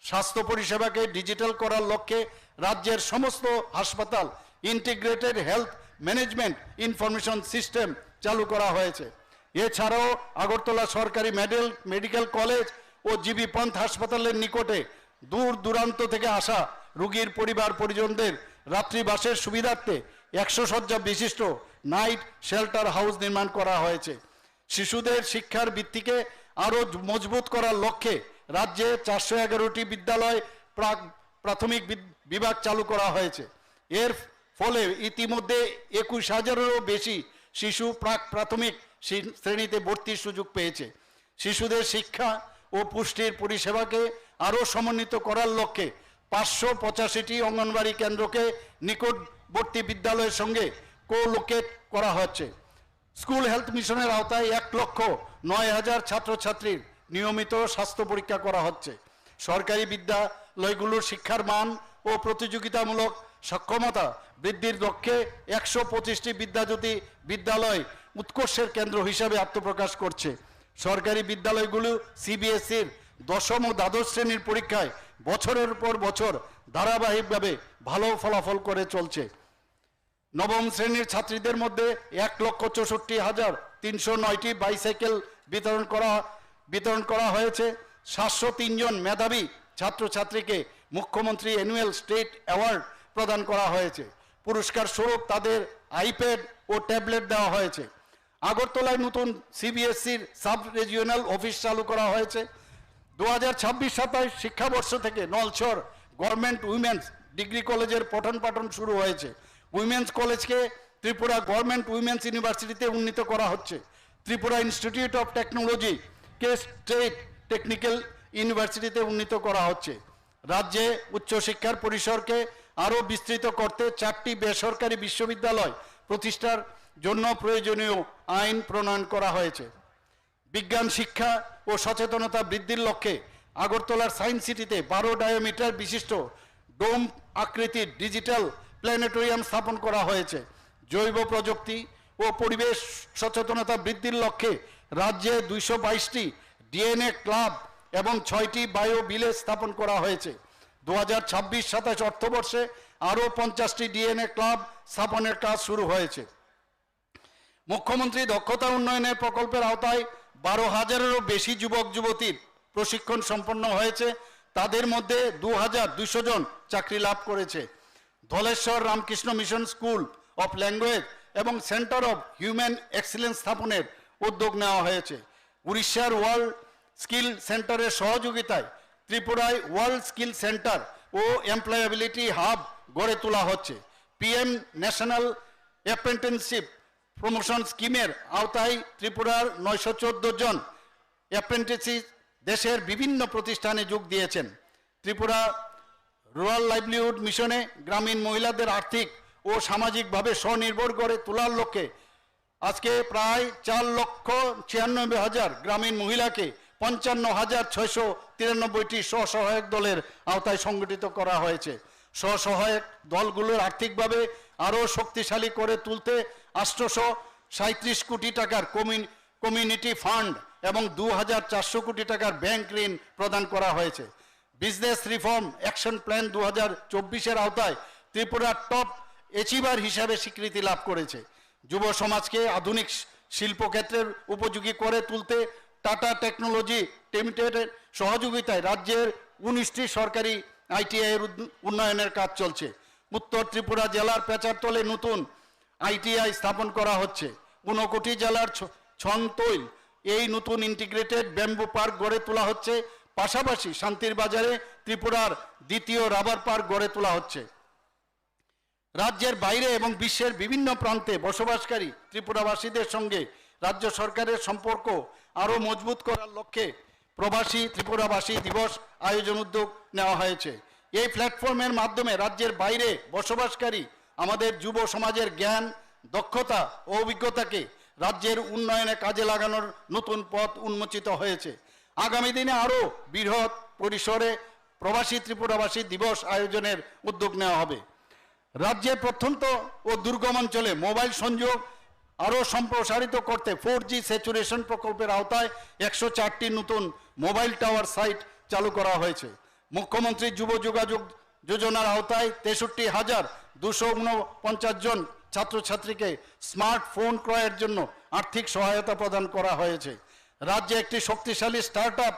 স্বাস্থ্য পরিষেবাকে ডিজিটাল করার লক্ষ্যে রাজ্যের সমস্ত হাসপাতাল integrated health management information system চালু করা হয়েছে। এছাড়াও আগরতলা সরকারি মেডিকেল কলেজ ও জিবি পন্থ হাসপাতালের নিকটে দূর দূরান্ত থেকে আসা রোগীর পরিবার পরিজনদের রাত্রিবাসের সুবিধার্থে 100 শয্যা বিশিষ্ট নাইট শেল্টার হাউস নির্মাণ করা হয়েছে। শিশুদের শিক্ষার ভিত্তিকে আরও মজবুত করার লক্ষ্যে রাজ্যে 411টি বিদ্যালয় প্রাথমিক বিভাগ চালু করা হয়েছে। এর ফলে ইতিমধ্যে 21,000-এরও বেশি শিশু প্রাথমিক শ্রেণীতে ভর্তির সুযোগ পেয়েছে। শিশুদের শিক্ষা ও পুষ্টির পরিষেবাকে আরও সমন্বিত করার লক্ষ্যে 585টি অঙ্গনবাড়ি কেন্দ্রকে নিকটবর্তী বিদ্যালয়ের সঙ্গে কোলোকেট করা হচ্ছে। স্কুল হেলথ মিশনের আওতায় 1,09,000 ছাত্রছাত্রীর নিয়মিত স্বাস্থ্য পরীক্ষা করা হচ্ছে। সরকারি বিদ্যালয়গুলোর শিক্ষার মান ও প্রতিযোগিতামূলক সক্ষমতা বৃদ্ধির লক্ষ্যে 125টি বিদ্যাজ্যোতি বিদ্যালয় উৎকর্ষের কেন্দ্র হিসাবে আত্মপ্রকাশ করছে। সরকারি বিদ্যালয়গুলো CBSE-র 10ম ও দ্বাদশ শ্রেণীর পরীক্ষায় বছরের পর বছর ধারাবাহিকভাবে ভালো ফলাফল করে চলছে। নবম শ্রেণীর ছাত্রীদের মধ্যে 1,64,309টি বাইসাইকেল বিতরণ করা বিতরণ করা হয়েছে। 703 জন মেধাবী ছাত্রছাত্রীকে মুখ্যমন্ত্রী অ্যানুয়াল স্টেট অ্যাওয়ার্ড প্রদান করা হয়েছে। পুরস্কার স্বরূপ তাদের আইপ্যাড ও ট্যাবলেট দেওয়া হয়েছে। আগরতলায় নতুন সিবিএসসির সাব রিজিওনাল অফিস চালু করা হয়েছে। 2026-27 শিক্ষাবর্ষ থেকে নলছর গভর্নমেন্ট উইমেন্স ডিগ্রি কলেজের পঠন পাঠন শুরু হয়েছে। উইমেন্স কলেজকে ত্রিপুরা গভর্নমেন্ট উইমেন্স ইউনিভার্সিটিতে উন্নীত করা হচ্ছে। Tripura institute of technology K state technical ইউনিভার্সিটিতে উন্নীত করা হচ্ছে। রাজ্যে উচ্চশিক্ষার পরিসরকে আরও বিস্তৃত করতে 4টি বেসরকারি বিশ্ববিদ্যালয় প্রতিষ্ঠার জন্য প্রয়োজনীয় আইন প্রণয়ন করা হয়েছে। বিজ্ঞান শিক্ষা ও সচেতনতা বৃদ্ধির লক্ষ্যে আগরতলার সায়েন্স সিটিতে 12 ডায়ামিটার বিশিষ্ট ডোম আকৃতির ডিজিটাল প্ল্যানেটোরিয়াম স্থাপন করা হয়েছে। জৈব প্রযুক্তি ও পরিবেশ সচেতনতা বৃদ্ধির লক্ষ্যে রাজ্যে 222টি ডিএনএ ক্লাব এবং 6টি বায়ো ভিলেজ স্থাপন করা হয়েছে। 2026-27 অর্থবর্ষে আরও 50টি ডিএনএ ক্লাব স্থাপনের কাজ শুরু হয়েছে। মুখ্যমন্ত্রী দক্ষতা উন্নয়নের প্রকল্পের আওতায় 12,000-এরও বেশি যুবক যুবতীর প্রশিক্ষণ সম্পন্ন হয়েছে। তাদের মধ্যে 2,200 জন চাকরি লাভ করেছে। Dhaleshwar Ramakrishna mission school of language এবং সেন্টার অফ হিউম্যান এক্সিলেন্স স্থাপনের উদ্যোগ নেওয়া হয়েছে। উড়িষ্যার ওয়ার্ল্ড স্কিল সেন্টারের সহযোগিতায় ত্রিপুরায় ওয়ার্ল্ড স্কিল সেন্টার ও এমপ্লয়াবিলিটি হাব গড়ে তোলা হচ্ছে। পিএম ন্যাশনাল অ্যাপ্রেন্টিসশিপ প্রমোশন স্কিমের আওতায় ত্রিপুরার 914 জন অ্যাপ্রেন্টিস দেশের বিভিন্ন প্রতিষ্ঠানে যোগ দিয়েছেন। ত্রিপুরা রুরাল লাইভলিহুড মিশনে গ্রামীণ মহিলাদের আর্থিক ও সামাজিকভাবে স্বনির্ভর করে তোলার লক্ষ্যে আজকে প্রায় 4,96,000 গ্রামীণ মহিলাকে 55,693টি স্বসহায়ক দলের আওতায় সংগঠিত করা হয়েছে। স্বসহায়ক দলগুলোর আর্থিকভাবে আরও শক্তিশালী করে তুলতে 837 কোটি টাকার কমিউনিটি ফান্ড এবং 2,400 কোটি টাকার ব্যাংক ঋণ প্রদান করা হয়েছে। বিজনেস রিফর্ম অ্যাকশন প্ল্যান 2024-এর আওতায় ত্রিপুরা টপ অ্যাচিভার হিসাবে স্বীকৃতি লাভ করেছে। যুব সমাজকে আধুনিক শিল্পক্ষেত্রের উপযোগী করে তুলতে টাটা টেকনোলজি লিমিটেডের সহযোগিতায় রাজ্যের 19টি সরকারি আইটিআইয়ের উন্নয়নের কাজ চলছে। উত্তর ত্রিপুরা জেলার পেচারতলে নতুন আইটিআই স্থাপন করা হচ্ছে। 59 জেলার ছংতৈল এই নতুন ইন্টিগ্রেটেড ব্যাম্বু পার্ক গড়ে তোলা হচ্ছে। পাশাপাশি শান্তির বাজারে ত্রিপুরার দ্বিতীয় রাবার পার্ক গড়ে তোলা হচ্ছে। রাজ্যের বাইরে এবং বিশ্বের বিভিন্ন প্রান্তে বসবাসকারী ত্রিপুরাবাসীদের সঙ্গে রাজ্য সরকারের সম্পর্ক আরও মজবুত করার লক্ষ্যে প্রবাসী ত্রিপুরাবাসী দিবস আয়োজন উদ্যোগ নেওয়া হয়েছে। এই প্ল্যাটফর্মের মাধ্যমে রাজ্যের বাইরে বসবাসকারী আমাদের যুব সমাজের জ্ঞান, দক্ষতা ও অভিজ্ঞতাকে রাজ্যের উন্নয়নে কাজে লাগানোর নতুন পথ উন্মোচিত হয়েছে। আগামী দিনে আরও বৃহৎ পরিসরে প্রবাসী ত্রিপুরাবাসী দিবস আয়োজনের উদ্যোগ নেওয়া হবে। রাজ্যের প্রত্যন্ত ও দুর্গম অঞ্চলে মোবাইল সংযোগ আরও সম্প্রসারিত করতে 4G স্যাচুরেশন প্রকল্পের আওতায় 104টি নতুন মোবাইল টাওয়ার সাইট চালু করা হয়েছে। মুখ্যমন্ত্রী যুব যোগাযোগ যোজনার আওতায় 63,249 জন ছাত্রছাত্রীকে স্মার্টফোন ক্রয়ের জন্য আর্থিক সহায়তা প্রদান করা হয়েছে। রাজ্যে একটি শক্তিশালী স্টার্টআপ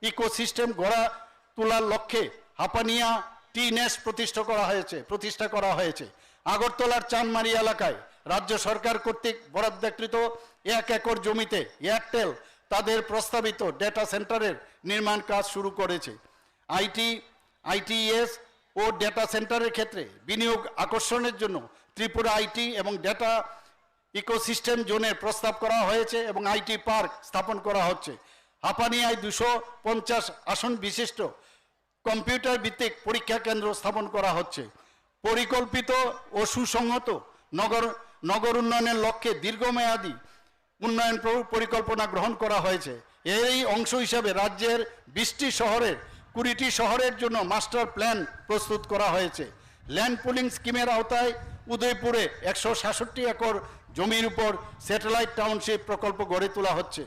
ইকোসিস্টেম গড়া তোলার লক্ষ্যে হাপানিয়া টি-নেস্ট প্রতিষ্ঠা করা হয়েছে। আগরতলার চানমারি এলাকায় রাজ্য সরকার কর্তৃক বরাদ্দকৃত 1 একর জমিতে এয়ারটেল তাদের প্রস্তাবিত ডেটা সেন্টারের নির্মাণ কাজ শুরু করেছে। আইটিএস ও ডেটা সেন্টারের ক্ষেত্রে বিনিয়োগ আকর্ষণের জন্য ত্রিপুরা আইটি এবং ডেটা ইকোসিস্টেম জোনের প্রস্তাব করা হয়েছে এবং আইটি পার্ক স্থাপন করা হচ্ছে। হাপানিয়ায় 250 আসন বিশিষ্ট কম্পিউটার ভিত্তিক পরীক্ষা কেন্দ্র স্থাপন করা হচ্ছে। পরিকল্পিত ও সুসংহত নগর উন্নয়নের লক্ষ্যে দীর্ঘমেয়াদী উন্নয়ন পরিকল্পনা গ্রহণ করা হয়েছে। এই অংশ হিসাবে রাজ্যের 20টি শহরের 20টি শহরের জন্য মাস্টার প্ল্যান প্রস্তুত করা হয়েছে। ল্যান্ড পুলিং স্কিমের আওতায় উদয়পুরে 166 একর জমির উপর স্যাটেলাইট টাউনশিপ প্রকল্প গড়ে তোলা হচ্ছে।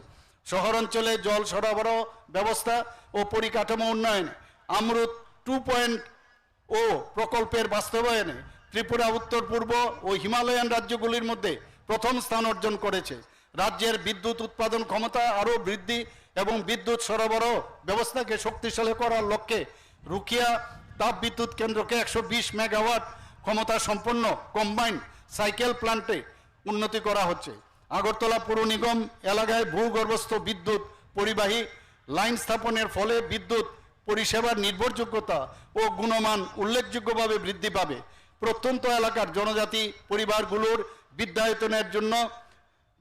শহর অঞ্চলে জল সরবরাহ ব্যবস্থা ও পরিকাঠামো উন্নয়নে অমৃত 2.0 প্রকল্পের বাস্তবায়নে ত্রিপুরা উত্তর পূর্ব ও হিমালয়ান রাজ্যগুলির মধ্যে প্রথম স্থান অর্জন করেছে। রাজ্যের বিদ্যুৎ উৎপাদন ক্ষমতা আরও বৃদ্ধি এবং বিদ্যুৎ সরবরাহ ব্যবস্থাকে শক্তিশালী করার লক্ষ্যে রুকিয়া তাপবিদ্যুৎ কেন্দ্রকে 120 মেগাওয়াট ক্ষমতা সম্পন্ন কম্বাইন্ড সাইকেল প্ল্যান্টে উন্নতি করা হচ্ছে। আগরতলা পৌর নিগম এলাকায় ভূগর্ভস্থ বিদ্যুৎ পরিবাহী লাইন স্থাপনের ফলে বিদ্যুৎ পরিষেবার নির্ভরযোগ্যতা ও গুণমান উল্লেখযোগ্যভাবে বৃদ্ধি পাবে। প্রত্যন্ত এলাকার জনজাতি পরিবারগুলোর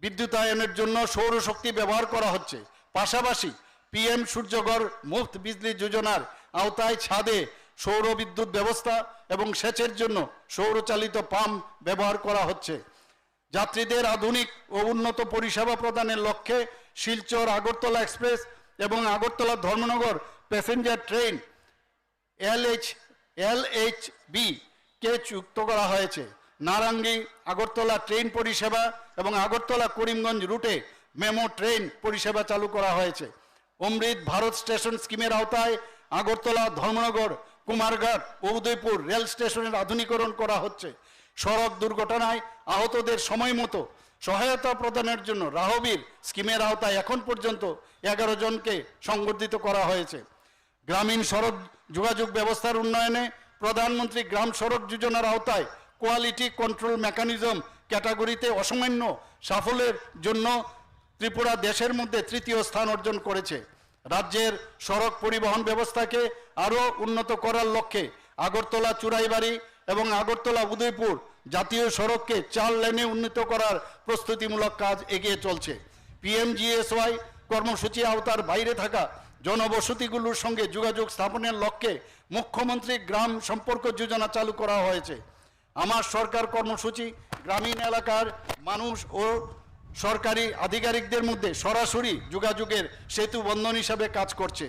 বিদ্যুতায়নের জন্য সৌরশক্তি ব্যবহার করা হচ্ছে। পাশাপাশি PM সূর্যঘর মুফত বিজলি যোজনার আওতায় ছাদে সৌর বিদ্যুৎ ব্যবস্থা এবং সেচের জন্য সৌরচালিত পাম্প ব্যবহার করা হচ্ছে। যাত্রীদের আধুনিক ও উন্নত পরিষেবা প্রদানের লক্ষ্যে শিলচর আগরতলা এক্সপ্রেস এবং Agartala Dharmanagar passenger train LHB কে যুক্ত করা হয়েছে। নারাঙ্গি আগরতলা ট্রেন পরিষেবা এবং আগরতলা করিমগঞ্জ রুটে মেমো ট্রেন পরিষেবা চালু করা হয়েছে। অমৃত ভারত স্টেশন স্কিমের আওতায় আগরতলা ধর্মনগর কুমারঘাট ও উদয়পুর রেল স্টেশনের আধুনিকরণ করা হচ্ছে। সড়ক দুর্ঘটনায় আহতদের সময় মতো সহায়তা প্রদানের জন্য রাহবীর স্কিমের আওতায় এখন পর্যন্ত 11 জনকে সংবর্ধিত করা হয়েছে। গ্রামীণ সড়ক যোগাযোগ ব্যবস্থার উন্নয়নে প্রধানমন্ত্রী গ্রাম সড়ক যোজনার আওতায় কোয়ালিটি কন্ট্রোল মেকানিজম ক্যাটাগরিতে অসামান্য সাফল্যের জন্য ত্রিপুরা দেশের মধ্যে 3য় স্থান অর্জন করেছে। রাজ্যের সড়ক পরিবহন ব্যবস্থাকে আরও উন্নত করার লক্ষ্যে আগরতলা চুরাইবাড়ি এবং আগরতলা উদয়পুর জাতীয় সড়ককে 4 লেনে উন্নীত করার প্রস্তুতিমূলক কাজ এগিয়ে চলছে। PMGSY কর্মসূচি আওতার বাইরে থাকা জনবসতিগুলোর সঙ্গে যোগাযোগ স্থাপনের লক্ষ্যে মুখ্যমন্ত্রী গ্রাম সম্পর্ক যোজনা চালু করা হয়েছে। আমার সরকার কর্মসূচি গ্রামীণ এলাকার মানুষ ও সরকারি আধিকারিকদের মধ্যে সরাসরি যোগাযোগের সেতু বন্ধন হিসাবে কাজ করছে।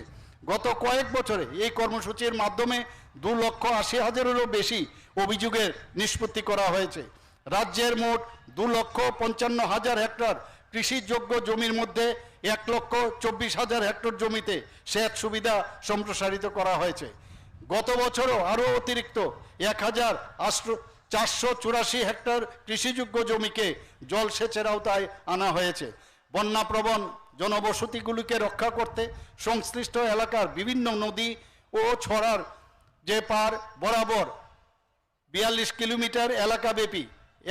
গত কয়েক বছরে এই কর্মসূচির মাধ্যমে 2,80,000-এরও বেশি অভিযোগের নিষ্পত্তি করা হয়েছে। রাজ্যের মোট 2,55,000 হেক্টর কৃষিযোগ্য জমির মধ্যে 1,24,000 হেক্টর জমিতে সেচ সুবিধা সম্প্রসারিত করা হয়েছে। গত বছরও আরও অতিরিক্ত 1,484 হেক্টর কৃষিযোগ্য জমিকে জলসেচের আওতায় আনা হয়েছে। বন্যাপ্রবণ জনবসতিগুলিকে রক্ষা করতে সংশ্লিষ্ট এলাকার বিভিন্ন নদী ও ছড়ার যে পার বরাবর 42 কিলোমিটার এলাকাব্যাপী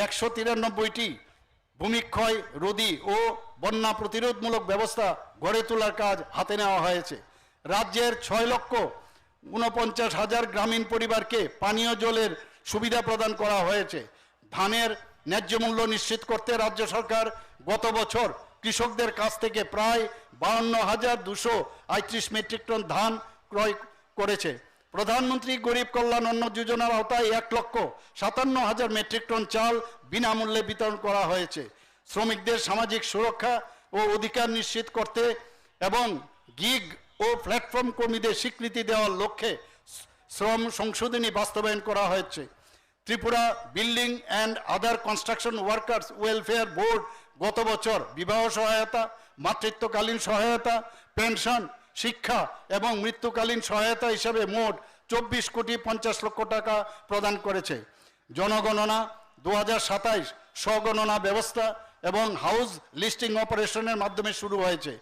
193টি ভূমিক্ষয় রোধী ও বন্যা প্রতিরোধমূলক ব্যবস্থা গড়ে তোলার কাজ হাতে নেওয়া হয়েছে। রাজ্যের 6,49,000 গ্রামীণ পরিবারকে পানীয় জলের সুবিধা প্রদান করা হয়েছে। ধানের ন্যায্য মূল্য নিশ্চিত করতে রাজ্য সরকার গত বছর কৃষকদের কাছ থেকে প্রায় 52,238 মেট্রিক টন ধান ক্রয় করেছে। প্রধানমন্ত্রী গরিব কল্যাণ অন্ন যোজনার আওতায় 1,57,000 মেট্রিক টন চাল বিনামূল্যে বিতরণ করা হয়েছে। শ্রমিকদের সামাজিক সুরক্ষা ও অধিকার নিশ্চিত করতে এবং গিগ ও প্ল্যাটফর্ম কর্মীদের স্বীকৃতি দেওয়ার লক্ষ্যে শ্রম সংশোধনী বাস্তবায়ন করা হয়েছে। Tripura building and other construction workers welfare board গত বছর বিবাহ সহায়তা, মাতৃত্বকালীন সহায়তা, পেনশন, শিক্ষা এবং মৃত্যুকালীন সহায়তা হিসাবে মোট 24,50,00,000 টাকা প্রদান করেছে। জনগণনা 2027 স্বগণনা ব্যবস্থা এবং হাউস লিস্টিং অপারেশনের মাধ্যমে শুরু হয়েছে।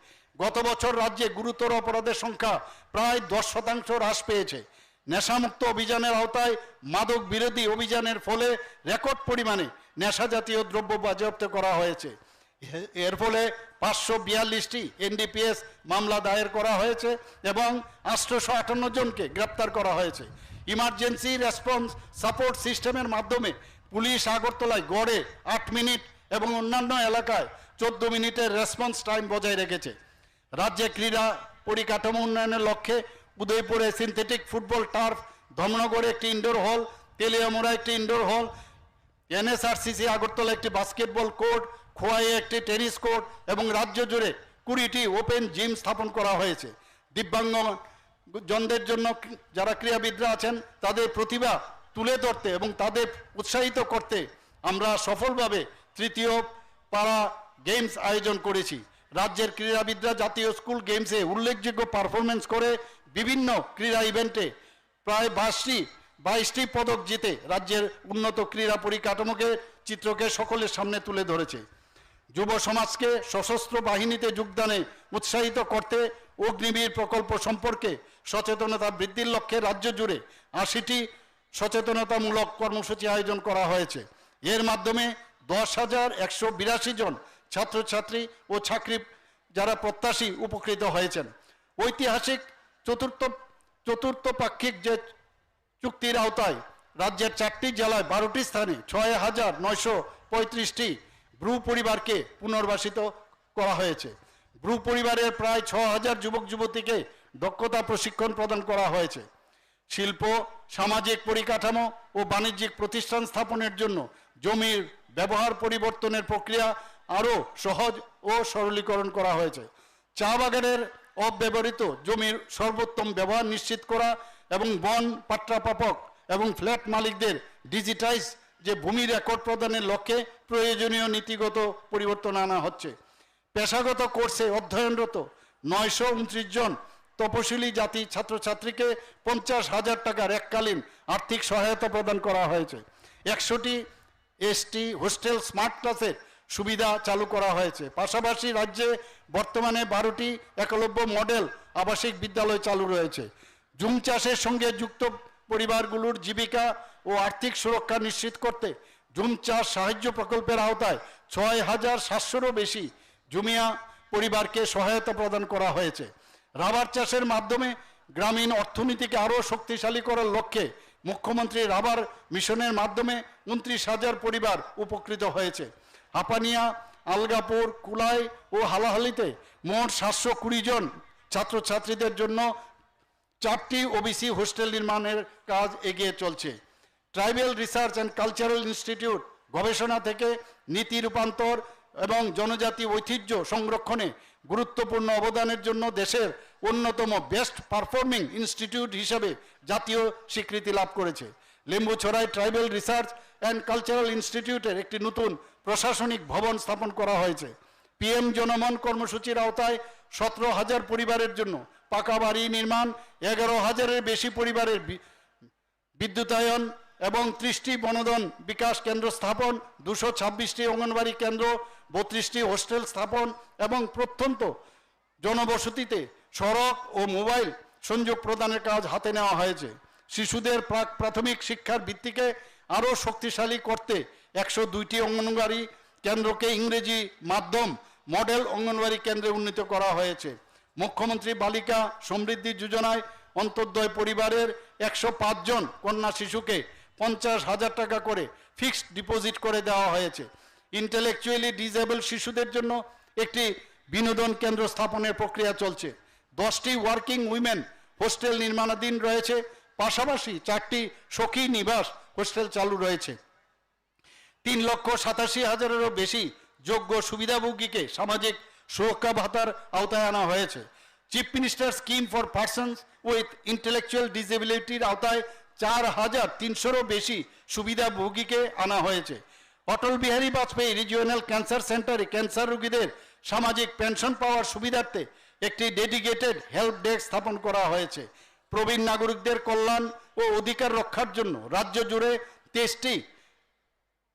গত বছর রাজ্যে গুরুতর অপরাধের সংখ্যা প্রায় 10% হ্রাস পেয়েছে। নেশামুক্ত অভিযানের আওতায় মাদক বিরোধী অভিযানের ফলে রেকর্ড পরিমাণে নেশা জাতীয় দ্রব্য বাজেয়াপ্ত করা হয়েছে। এর ফলে 542টি NDPS মামলা দায়ের করা হয়েছে এবং 858 জনকে গ্রেপ্তার করা হয়েছে। ইমার্জেন্সি রেসপন্স সাপোর্ট সিস্টেমের মাধ্যমে পুলিশ আগরতলায় গড়ে 8 মিনিট এবং অন্যান্য এলাকায় 14 মিনিটের রেসপন্স টাইম বজায় রেখেছে। রাজ্যে ক্রীড়া পরিকাঠামো উন্নয়নের লক্ষ্যে উদয়পুরে সিনথেটিক ফুটবল টার্ফ, ধর্মনগরে একটি ইনডোর হল, তেলিয়ামুড়া একটি ইনডোর হল, NSRCC আগরতলা একটি বাস্কেটবল কোর্ট, খোয়াইয়ে একটি টেনিস কোর্ট এবং রাজ্য জুড়ে 20টি ওপেন জিম স্থাপন করা হয়েছে। দিব্যাঙ্গ জনদের জন্য যারা ক্রীড়াবিদরা আছেন তাদের প্রতিভা তুলে ধরতে এবং তাদের উৎসাহিত করতে আমরা সফলভাবে 3য় পারা গেমস আয়োজন করেছি। রাজ্যের ক্রীড়াবিদরা জাতীয় স্কুল গেমসে উল্লেখযোগ্য পারফরমেন্স করে বিভিন্ন ক্রীড়া ইভেন্টে প্রায় 22টি পদক জিতে রাজ্যের উন্নত ক্রীড়া পরিকাঠামোকে চিত্রকে সকলের সামনে তুলে ধরেছে। যুব সমাজকে সশস্ত্র বাহিনীতে যোগদানে উৎসাহিত করতে অগ্নিবীর প্রকল্প সম্পর্কে সচেতনতা বৃদ্ধির লক্ষ্যে রাজ্য জুড়ে 80টি সচেতনতামূলক কর্মসূচি আয়োজন করা হয়েছে। এর মাধ্যমে 10,182 জন ছাত্রছাত্রী ও চাকরি যারা প্রত্যাশী উপকৃত হয়েছেন। ঐতিহাসিক চতুর্থ পাক্ষিক যে চুক্তির আওতায় রাজ্যের 4টি জেলায় 12টি স্থানে 6,935টি ব্রু পরিবারকে পুনর্বাসিত করা হয়েছে। ব্রু পরিবারের প্রায় 6,000 যুবক যুবতীকে দক্ষতা প্রশিক্ষণ প্রদান করা হয়েছে। শিল্প, সামাজিক পরিকাঠামো ও বাণিজ্যিক প্রতিষ্ঠান স্থাপনের জন্য জমির ব্যবহার পরিবর্তনের প্রক্রিয়া আরও সহজ ও সরলীকরণ করা হয়েছে। চা বাগানের অব্যবহৃত জমির সর্বোত্তম ব্যবহার নিশ্চিত করা এবং বন পাট্টাপ্রাপক এবং ফ্ল্যাট মালিকদের ডিজিটাইজ যে ভূমি রেকর্ড প্রদানের লক্ষ্যে প্রয়োজনীয় নীতিগত পরিবর্তন আনা হচ্ছে। পেশাগত কোর্সে অধ্যয়নরত 929 জন তপশিলি জাতি ছাত্রছাত্রীকে 50,000 টাকার এককালীন আর্থিক সহায়তা প্রদান করা হয়েছে। 100টি ST হোস্টেল স্মার্ট ক্লাসের সুবিধা চালু করা হয়েছে। পাশাপাশি রাজ্যে বর্তমানে 12টি একলব্য মডেল আবাসিক বিদ্যালয় চালু রয়েছে। জুম চাষের সঙ্গে যুক্ত পরিবারগুলোর জীবিকা ও আর্থিক সুরক্ষা নিশ্চিত করতে জুম চাষ সাহায্য প্রকল্পের আওতায় 6,700-রও বেশি জুমিয়া পরিবারকে সহায়তা প্রদান করা হয়েছে। রাবার চাষের মাধ্যমে গ্রামীণ অর্থনীতিকে আরও শক্তিশালী করার লক্ষ্যে মুখ্যমন্ত্রী রাবার মিশনের মাধ্যমে 29,000 পরিবার উপকৃত হয়েছে। হাপানিয়া, আলগাপুর, কুলাই ও হালাহালিতে মোট 720 জন ছাত্রছাত্রীদের জন্য 4টি ওবিসি হোস্টেল নির্মাণের কাজ এগিয়ে চলছে। Tribal research and cultural institute গবেষণা থেকে নীতি রূপান্তর এবং জনজাতি ঐতিহ্য সংরক্ষণে গুরুত্বপূর্ণ অবদানের জন্য দেশের অন্যতম বেস্ট পারফর্মিং ইনস্টিটিউট হিসেবে জাতীয় স্বীকৃতি লাভ করেছে। লেম্বুছড়ায় ট্রাইবাল রিসার্চ অ্যান্ড কালচারাল ইনস্টিটিউটের একটি নতুন প্রশাসনিক ভবন স্থাপন করা হয়েছে। PM জনমন কর্মসূচির আওতায় 17,000 পরিবারের জন্য পাকা বাড়ি নির্মাণ, 11,000-এর বেশি পরিবারের বিদ্যুতায়ন এবং 30টি বনধন বিকাশ কেন্দ্র স্থাপন, 226টি অঙ্গনবাড়ি কেন্দ্র, 32টি হোস্টেল স্থাপন এবং প্রত্যন্ত জনবসতিতে সড়ক ও মোবাইল সংযোগ প্রদানের কাজ হাতে নেওয়া হয়েছে। শিশুদের প্রাথমিক শিক্ষার ভিত্তিকে আরও শক্তিশালী করতে 102টি অঙ্গনবাড়ি কেন্দ্রকে ইংরেজি মাধ্যম মডেল অঙ্গনবাড়ি কেন্দ্রে উন্নীত করা হয়েছে। মুখ্যমন্ত্রী বালিকা সমৃদ্ধি যোজনায় অন্তর্দয় পরিবারের 105 জন কন্যা শিশুকে 50,000 টাকা করে ফিক্সড ডিপোজিট করে দেওয়া হয়েছে। ইন্টেলেকচুয়ালি ডিসেবল শিশুদের জন্য একটি বিনোদন কেন্দ্র স্থাপনের প্রক্রিয়া চলছে। 10টি ওয়ার্কিং উইমেন হোস্টেল নির্মাণাধীন রয়েছে। পাশাপাশি 4টি সখী নিবাস হোস্টেল চালু রয়েছে। 3,87,000-এরও বেশি যোগ্য সুবিধাভোগীকে সামাজিক সুরক্ষা ভাতার আওতায় আনা হয়েছে। Chief minister scheme for persons with intellectual ডিসেবিলিটির আওতায় 4,300-রও বেশি সুবিধাভোগীকে আনা হয়েছে। অটল বিহারী বাজপেয়ী রিজিওনাল ক্যান্সার সেন্টারে ক্যান্সার রোগীদের সামাজিক পেনশন পাওয়ার সুবিধার্থে একটি ডেডিকেটেড হেল্প ডেস্ক স্থাপন করা হয়েছে। প্রবীণ নাগরিকদের কল্যাণ ও অধিকার রক্ষার জন্য রাজ্য জুড়ে 23টি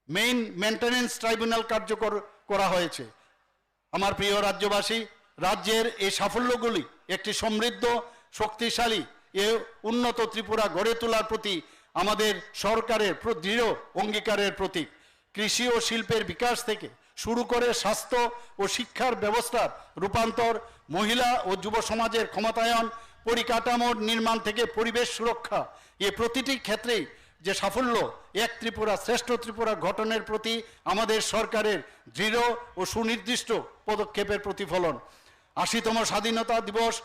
মেইন মেইনটেনেন্স ট্রাইব্যুনাল কার্যকর করা হয়েছে। আমার প্রিয় রাজ্যবাসী, রাজ্যের এই সাফল্যগুলি একটি সমৃদ্ধ, শক্তিশালী এ উন্নত ত্রিপুরা গড়ে তোলার প্রতি আমাদের সরকারের দৃঢ় অঙ্গীকারের প্রতীক। কৃষি ও শিল্পের বিকাশ থেকে শুরু করে স্বাস্থ্য ও শিক্ষার ব্যবস্থার রূপান্তর, মহিলা ও যুব সমাজের ক্ষমতায়ন, পরিকাঠামোর নির্মাণ থেকে পরিবেশ সুরক্ষা, এ প্রতিটি ক্ষেত্রেই যে সাফল্য এক ত্রিপুরা শ্রেষ্ঠ ত্রিপুরা গঠনের প্রতি আমাদের সরকারের দৃঢ় ও সুনির্দিষ্ট পদক্ষেপের প্রতিফলন। 80তম স্বাধীনতা দিবস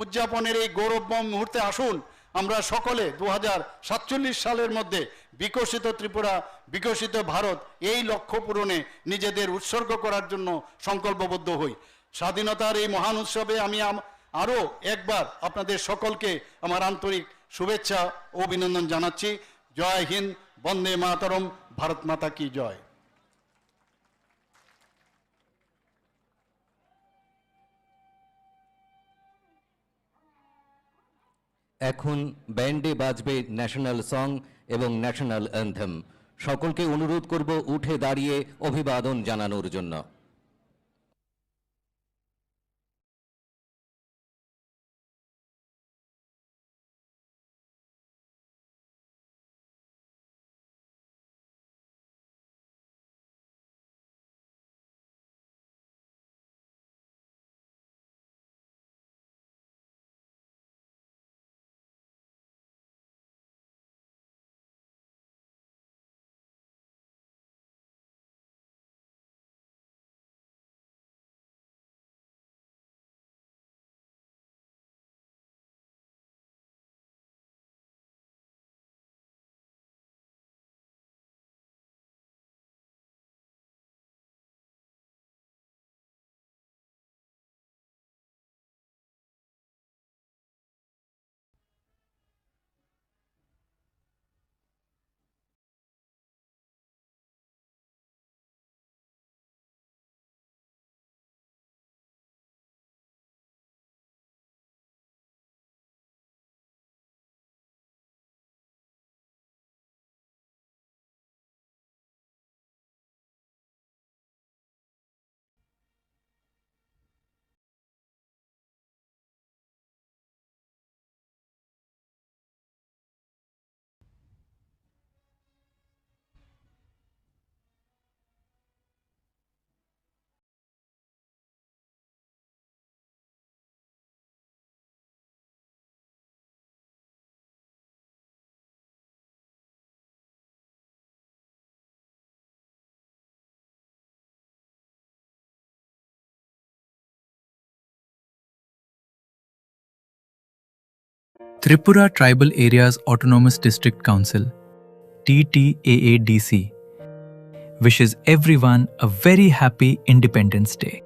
উদযাপনের এই গৌরবময় মুহূর্তে আসুন আমরা সকলে 2047 সালের মধ্যে বিকশিত ত্রিপুরা, বিকশিত ভারত এই লক্ষ্য পূরণে নিজেদের উৎসর্গ করার জন্য সংকল্পবদ্ধ হই। স্বাধীনতার এই মহান উৎসবে আমি আরও একবার আপনাদের সকলকে আমার আন্তরিক শুভেচ্ছা ও অভিনন্দন জানাচ্ছি। জয় হিন্দ, বন্দে মাতরম, ভারত মাতা কি জয়। এখন ব্যান্ডে বাজবে ন্যাশনাল সং এবং ন্যাশনাল অ্যান্থেম। সকলকে অনুরোধ করব উঠে দাঁড়িয়ে অভিবাদন জানানোর জন্য। Tripura Tribal Areas Autonomous District Council, TTAADC, wishes everyone a very happy Independence Day.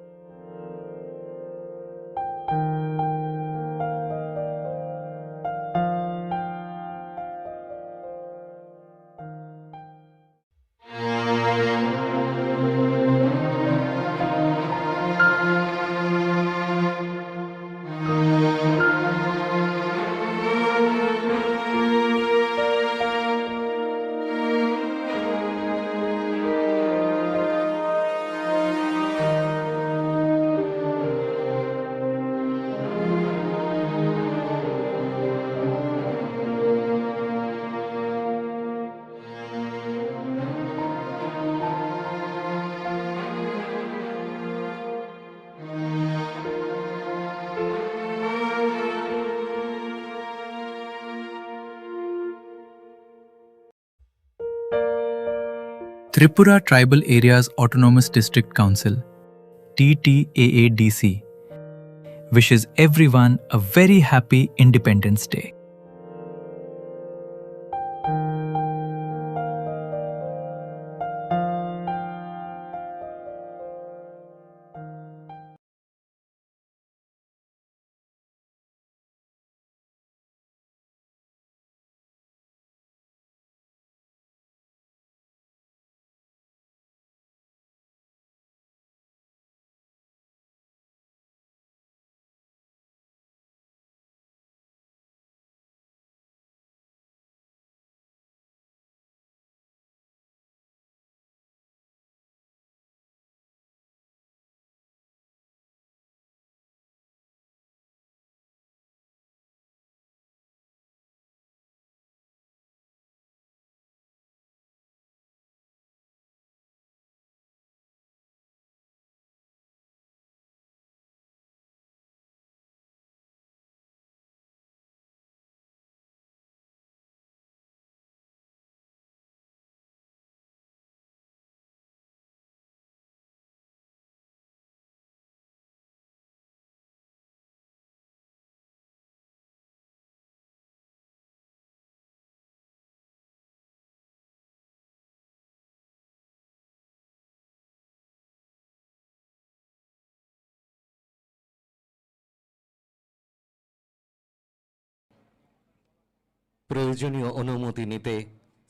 Tripura Tribal Areas Autonomous District Council, TTAADC, wishes everyone a very happy Independence Day. প্রয়োজনীয় অনুমতি নিতে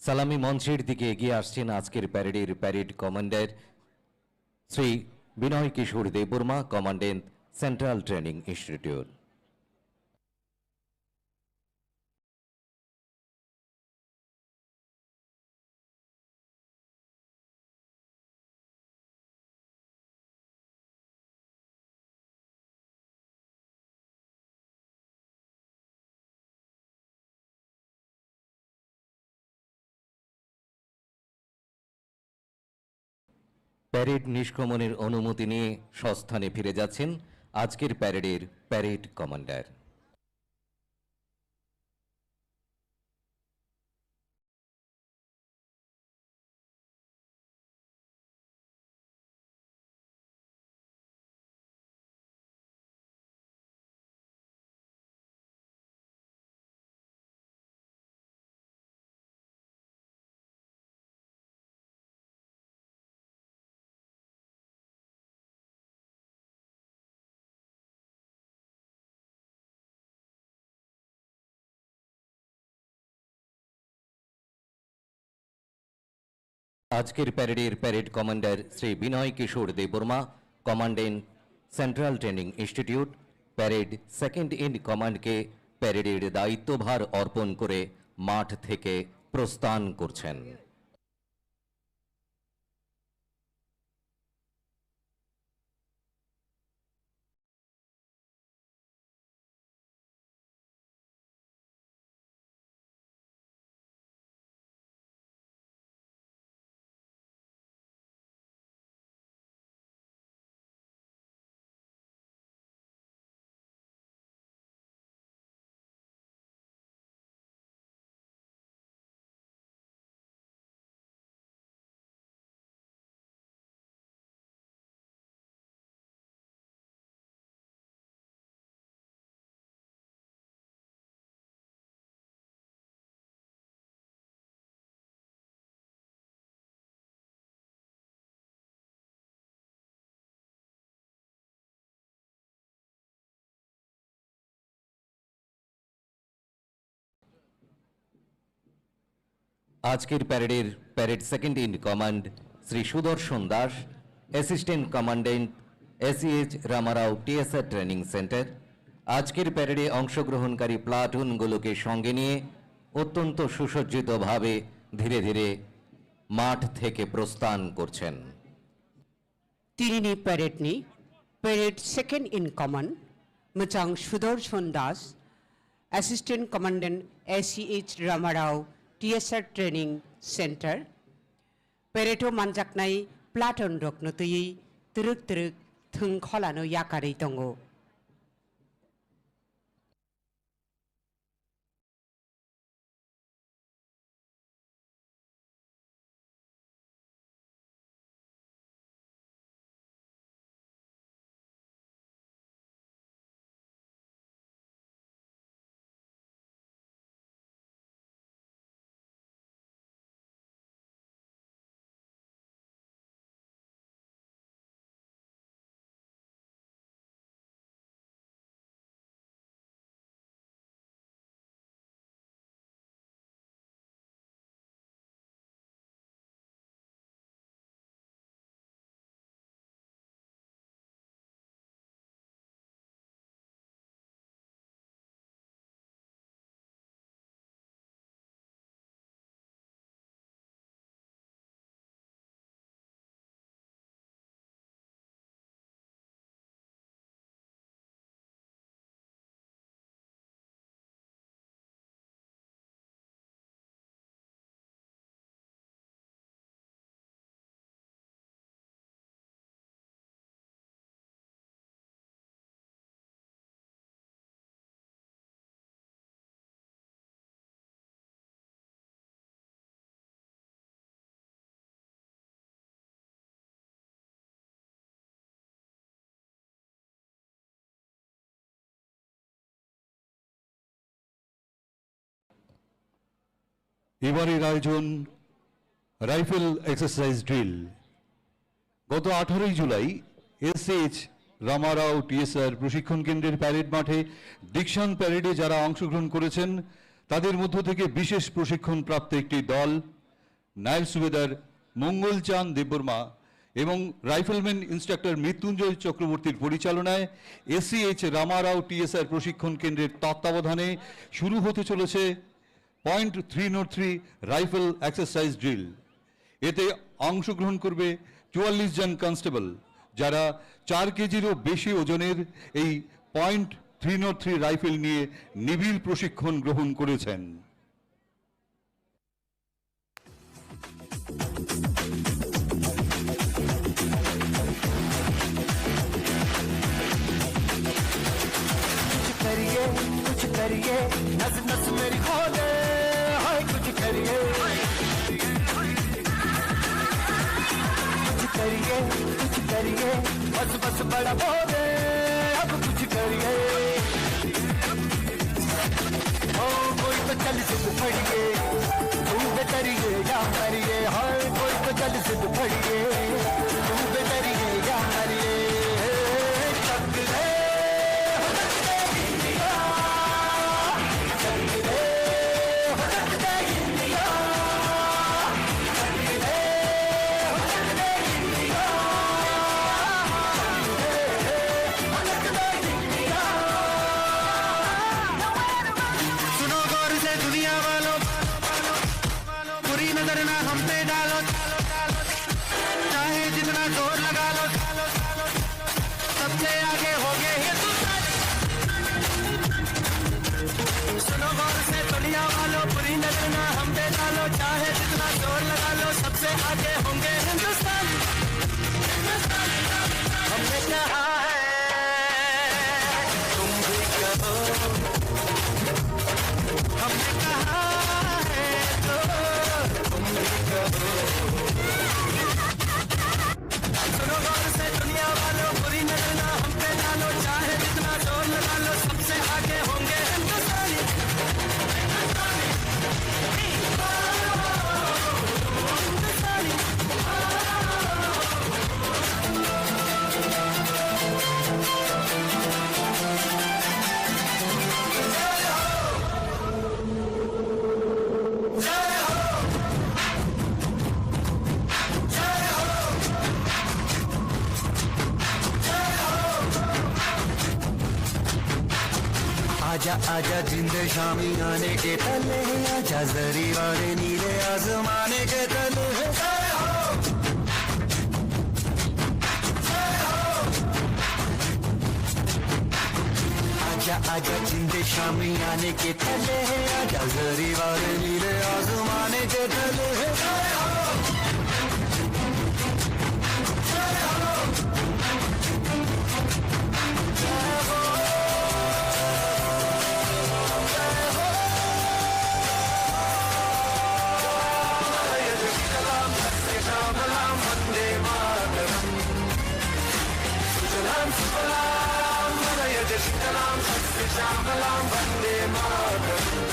সালামি মঞ্চের দিকে এগিয়ে আসছেন আজকের প্যারেডের parade commander Shri Binoy Kishore Debbarma, commandant central training institute. Parade নিষ্ক্রমণের অনুমতি নিয়ে স্বস্থানে ফিরে যাচ্ছেন আজকের প্যারেডের প্যারেড কমান্ডার। আজকের প্যারেডের parade commander Shri Binoy Kishore Debbarma, commandant central training institute, parade second in কমান্ডকে প্যারেডের দায়িত্বভার অর্পণ করে মাঠ থেকে প্রস্থান করছেন। আজকের প্যারেডের parade second in command Shri Sudarshan Das, assistant commandant ACH Ramarao TSR training centre, আজকের প্যারেডে অংশগ্রহণকারী প্লাটুনগুলোকে সঙ্গে নিয়ে অত্যন্ত সুসজ্জিতভাবে ধীরে ধীরে মাঠ থেকে প্রস্থান করছেন। তিনি প্যারেডনি প্যারেড সেকেন্ড ইন কমান্ড মচাং Sudarshan Das, assistant commandant ACH Ramarao TSR training centre पेरेटो मानजाकनाय प्लाटन रकनतयै तुरुक तुरुक थोंखलानो याकारै दङ। এবারের আয়োজন রাইফেল এক্সারসাইজ ড্রিল। গত 18 জুলাই এসএইচ রামারাও টিএসআর প্রশিক্ষণ কেন্দ্রের প্যারেড মাঠে দীক্ষান প্যারেডে যারা অংশগ্রহণ করেছেন তাদের মধ্য থেকে বিশেষ প্রশিক্ষণ প্রাপ্ত একটি দল নায়েব সুবেদার মঙ্গলচাঁদ দেববর্মা এবং রাইফেলম্যান ইন্সট্রাক্টর মৃত্যুঞ্জয় চক্রবর্তীর পরিচালনায় এসএইচ রামারাও টিএসআর প্রশিক্ষণ কেন্দ্রের তত্ত্বাবধানে শুরু হতে চলেছে .303 রাইফেল এক্সারসাইজ ড্রিল। এতে অংশগ্রহণ করবে 44 জন কনস্টেবল যারা 4 কেজিরও বেশি ওজনের এই .303 রাইফেল নিয়ে নিবিড় প্রশিক্ষণ গ্রহণ করেছেন। करिए, नस नस मेरी खोले, हाय कुछ करिए, कुछ करिए, बस बस बड़ा बोले, अब कुछ करिए। ओ कोई तो चल सिद्ध फड़िए, तू बेतरिए या मरिए, हाय कोई तो चल सिद्ध फड़िए, तू बेतरिए या मरिए। चक दे इंडिया, चक दे इंडिया, नजर ना हम पे डालो, चाहे जितना जोर लगा लो, सबसे आगे हो गए हिंदुस्तान। सुनो गौर से दुनिया वालों, बुरी नजर ना हम पे डालो, चाहे जितना जोर लगा लो, सबसे आगे होंगे हिंदुस्तान। हमने कहा है तुम भी कहो, हमने कहा है तो सुनो गौर से दुनिया वालों, बुरी नजर ना हम पे डालो, चाहे जितना जोर लगा लो, सबसे आगे होंगे हिंदुस्तानी। आजा आजा जिंद शामी आने के तले, आजा जरी वाले नीले आसमाने के तले। आजा आजा जिंद शामी आने के तले, आजा जरी वाले नीले आसमाने के तले। Shamalam Vande Mataram.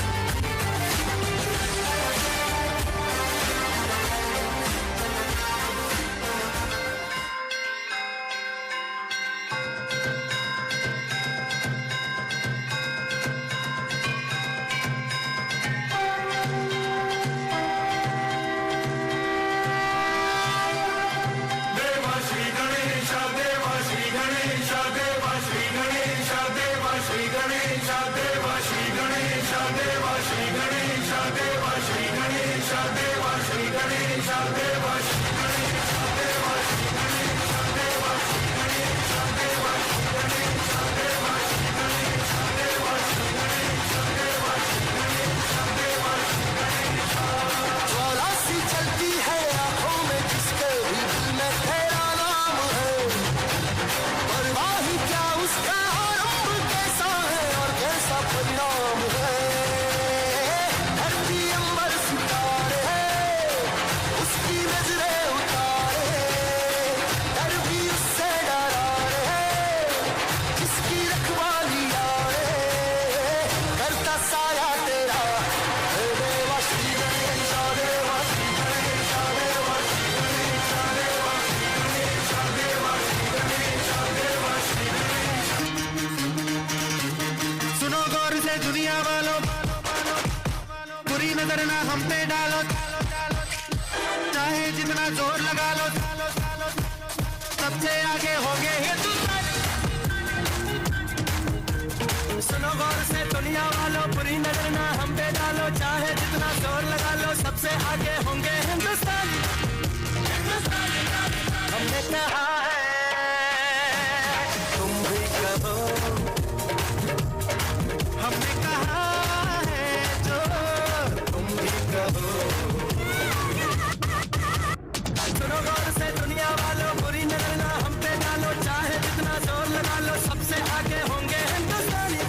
सबसे आगे होंगे हिंदुस्तानी।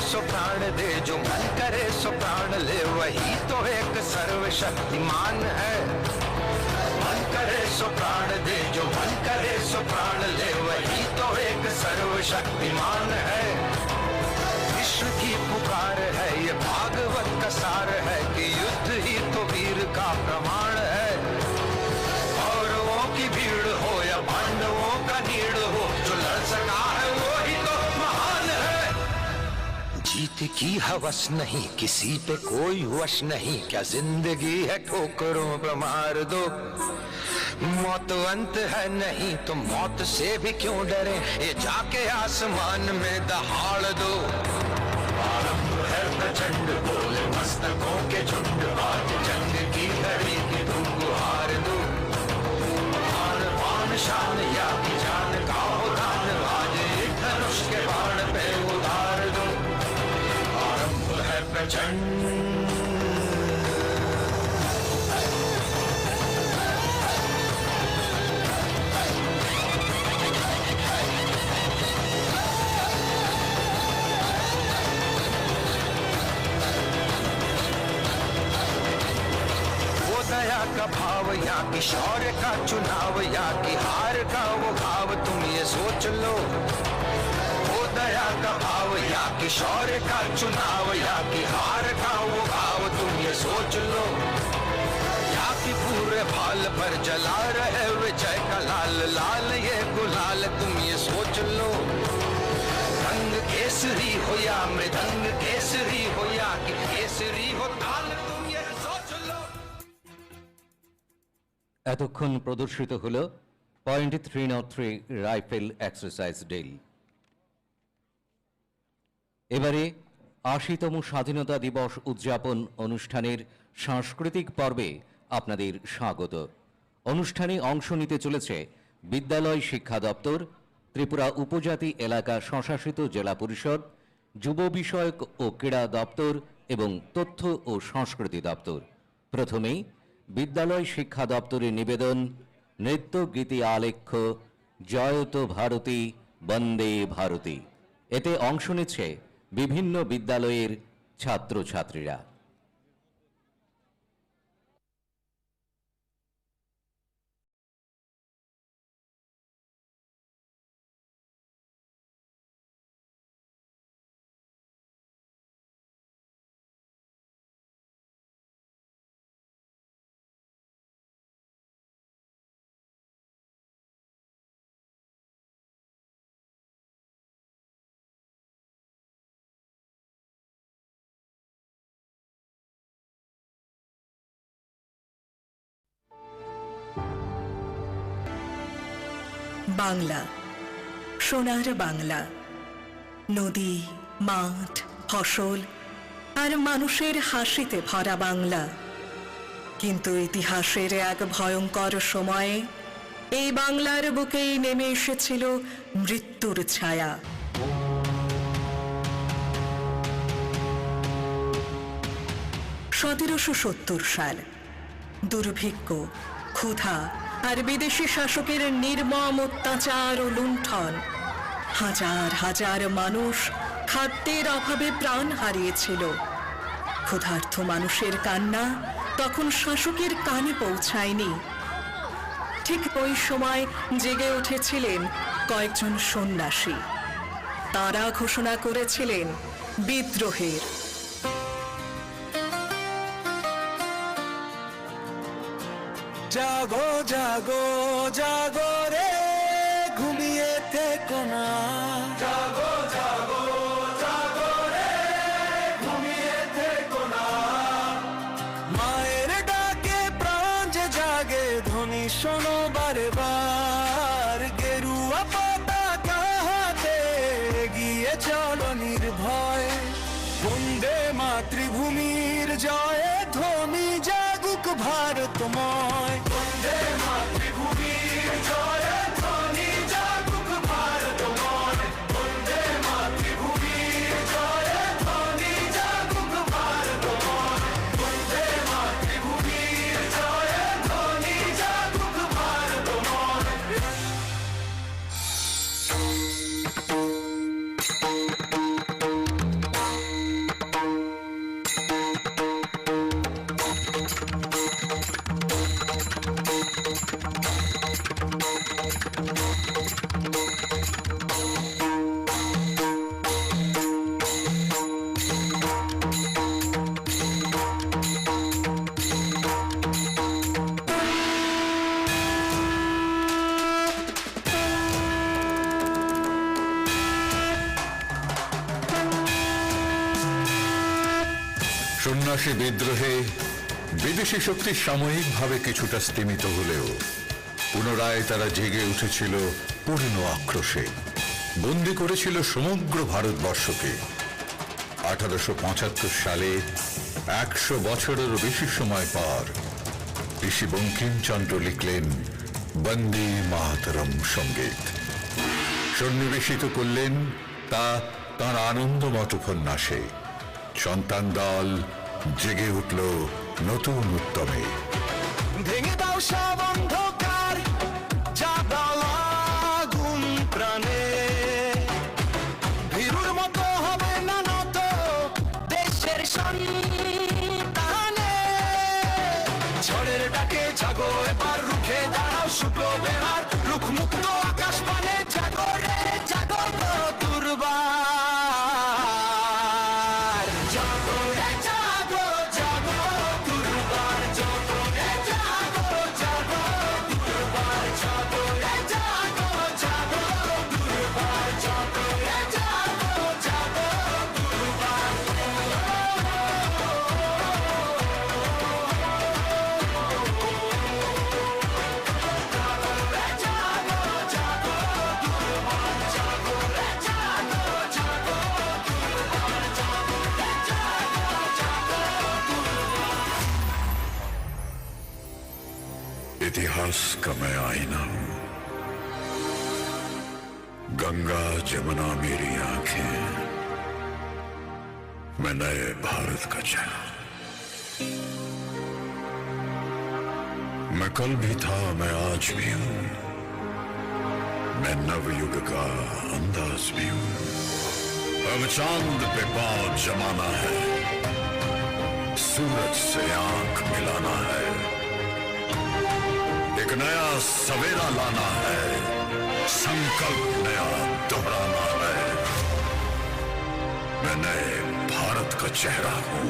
सो प्राण दे, जो मन करे सो प्राण ले, वही तो एक सर्वशक्तिमान है। मन करे सो प्राण दे, जो मन करे सो प्राण ले, वही तो एक सर्वशक्तिमान है। विश्व की पुकार है, ये भागवत का सार है कि युद्ध ही तो वीर का प्रमाण है। कौरवों की भीड़ हो या पांडवों का नीड़ हो, जो लड़ सका है वो ही तो महान है। जीत की हवस नहीं, किसी पे कोई वश नहीं, क्या जिंदगी है ठोकरों पे मार दो। मौत अंत है नहीं तो मौत से भी क्यों डरे, ये जाके आसमान में दहाड़ दो। आरंभ है प्रचंड, बोले मस्तकों के झुंड, आज जंग की घड़ी की धूप हार दो। आन पान शान या की जान का हो दान, आज एक धनुष के बाण पे उतार दो। आरंभ है प्रचंड। दया का भाव या कि शौर्य का चुनाव, या कि हार का वो भाव, तुम ये सोच लो। वो दया का भाव या कि शौर्य का चुनाव, या कि हार का वो भाव, तुम ये सोच लो। या कि पूरे भाल पर जला रहे विजय का लाल, लाल ये गुलाल, तुम ये सोच लो। रंग केसरी हो या मृदंग केसरी हो, या कि केसरी हो ताल, तुम ये सोच लो। এতক্ষণ প্রদর্শিত হল .303 রাইফেল এক্সারসাইজ ড্রিল। এবারে ৮০তম স্বাধীনতা দিবস উদযাপন অনুষ্ঠানের সাংস্কৃতিক পর্বে আপনাদের স্বাগত। অনুষ্ঠানে অংশ নিতে চলেছে বিদ্যালয় শিক্ষা দপ্তর, ত্রিপুরা উপজাতি এলাকা স্বশাসিত জেলা পরিষদ, যুব বিষয়ক ও ক্রীড়া দপ্তর এবং তথ্য ও সংস্কৃতি দপ্তর। প্রথমেই বিদ্যালয় শিক্ষা দপ্তরের নিবেদন, নৃত্য গীতি আলেখ্য জয়ত ভারতী বন্দে ভারতী। এতে অংশ নিচ্ছে বিভিন্ন বিদ্যালয়ের ছাত্রছাত্রীরা। বাংলা, সোনার বাংলা, নদী, মাঠ, ফসল আর মানুষের হাসিতে ভরা বাংলা। কিন্তু ইতিহাসের এক ভয়ঙ্কর সময়ে এই বাংলার বুকেই নেমে এসেছিল মৃত্যুর ছায়া। 1770 সাল। দুর্ভিক্ষ, ক্ষুধা আর বিদেশি শাসকের নির্মম অত্যাচার ও লুণ্ঠন। হাজার হাজার মানুষ খাদ্যের অভাবে প্রাণ হারিয়েছিল। ক্ষুধার্ত মানুষের কান্না তখন শাসকের কানে পৌঁছায়নি। ঠিক ওই সময় জেগে উঠেছিলেন কয়েকজন সন্ন্যাসী। তারা ঘোষণা করেছিলেন বিদ্রোহের। জাগো জাগো জাগো রে, ঘুমিয়ে থেকো না। জাগো জাগো জাগো রে, ঘুমিয়ে থেকো না। মায়ের ডাকে প্রাণ যে জাগে, ধ্বনি শোনো বারে বার। গেরুয়া পতাকা হাতে এগিয়ে চলো নির্ভয়। বন্দে মাতৃভূমির জয়ে ধ্বনি জাগুক ভারতময়। বন্দে মাতৃভূমির জয়ে ধ্বনি জাগুক ভারতময়। বন্দে মাতৃভূমির জয়ে ধ্বনি জাগুক ভারতময়। বন্দে মাতৃভূমির জয়ে ধ্বনি জাগুক ভারতময়। ৮৮ বিদ্রোহে বিদেশি শক্তি সাময়িকভাবে কিছুটা স্তিমিত হলেও পুনরায় তারা জেগে উঠেছিল পূর্ণ আক্রোশে, বন্দী করেছিল সমগ্র ভারতবর্ষকে। 1875 সালে 100 বছরেরও বেশি সময় পর ঋষি বঙ্কিমচন্দ্র লিখলেন বন্দে মাতরম সঙ্গীত, সন্নিবেশিত করলেন তা তাঁর আনন্দমত উপন্যাসে। সন্তান দল জেগে উঠল নতুন উদ্যমে। ভেঙে দাও সব অন্ধকার, জাগাও আগুন প্রাণে, ভীরুর মতো হবে না নত দেশের সন্তানে। ঝড়ের ডাকে জাগো এবার, রুখে দাঁড়াও শুকো বেহার, রুখ মুক্ত আকাশ পানে জাগো রে জাগো দুর্বার। জাগো রে জাগো জাগো দুর্বার, জাগো রে জাগো জাগো দুর্বার, জাগো রে জাগো জাগো দুর্বার, জাগো রে জাগো জাগো দুর্বার। इतिहास का मैं आईना हूं, गंगा जमुना मेरी आंखें, मैं नए भारत का चेहरा। मैं कल भी था, मैं आज भी हूं, मैं नवयुग का अंदाज भी हूं। अब चांद पे पांव जमाना है, सूरज से आंख मिलाना है, एक नया सवेरा लाना है, संकल्प नया दोहराना है। मैं नए भारत का चेहरा हूं।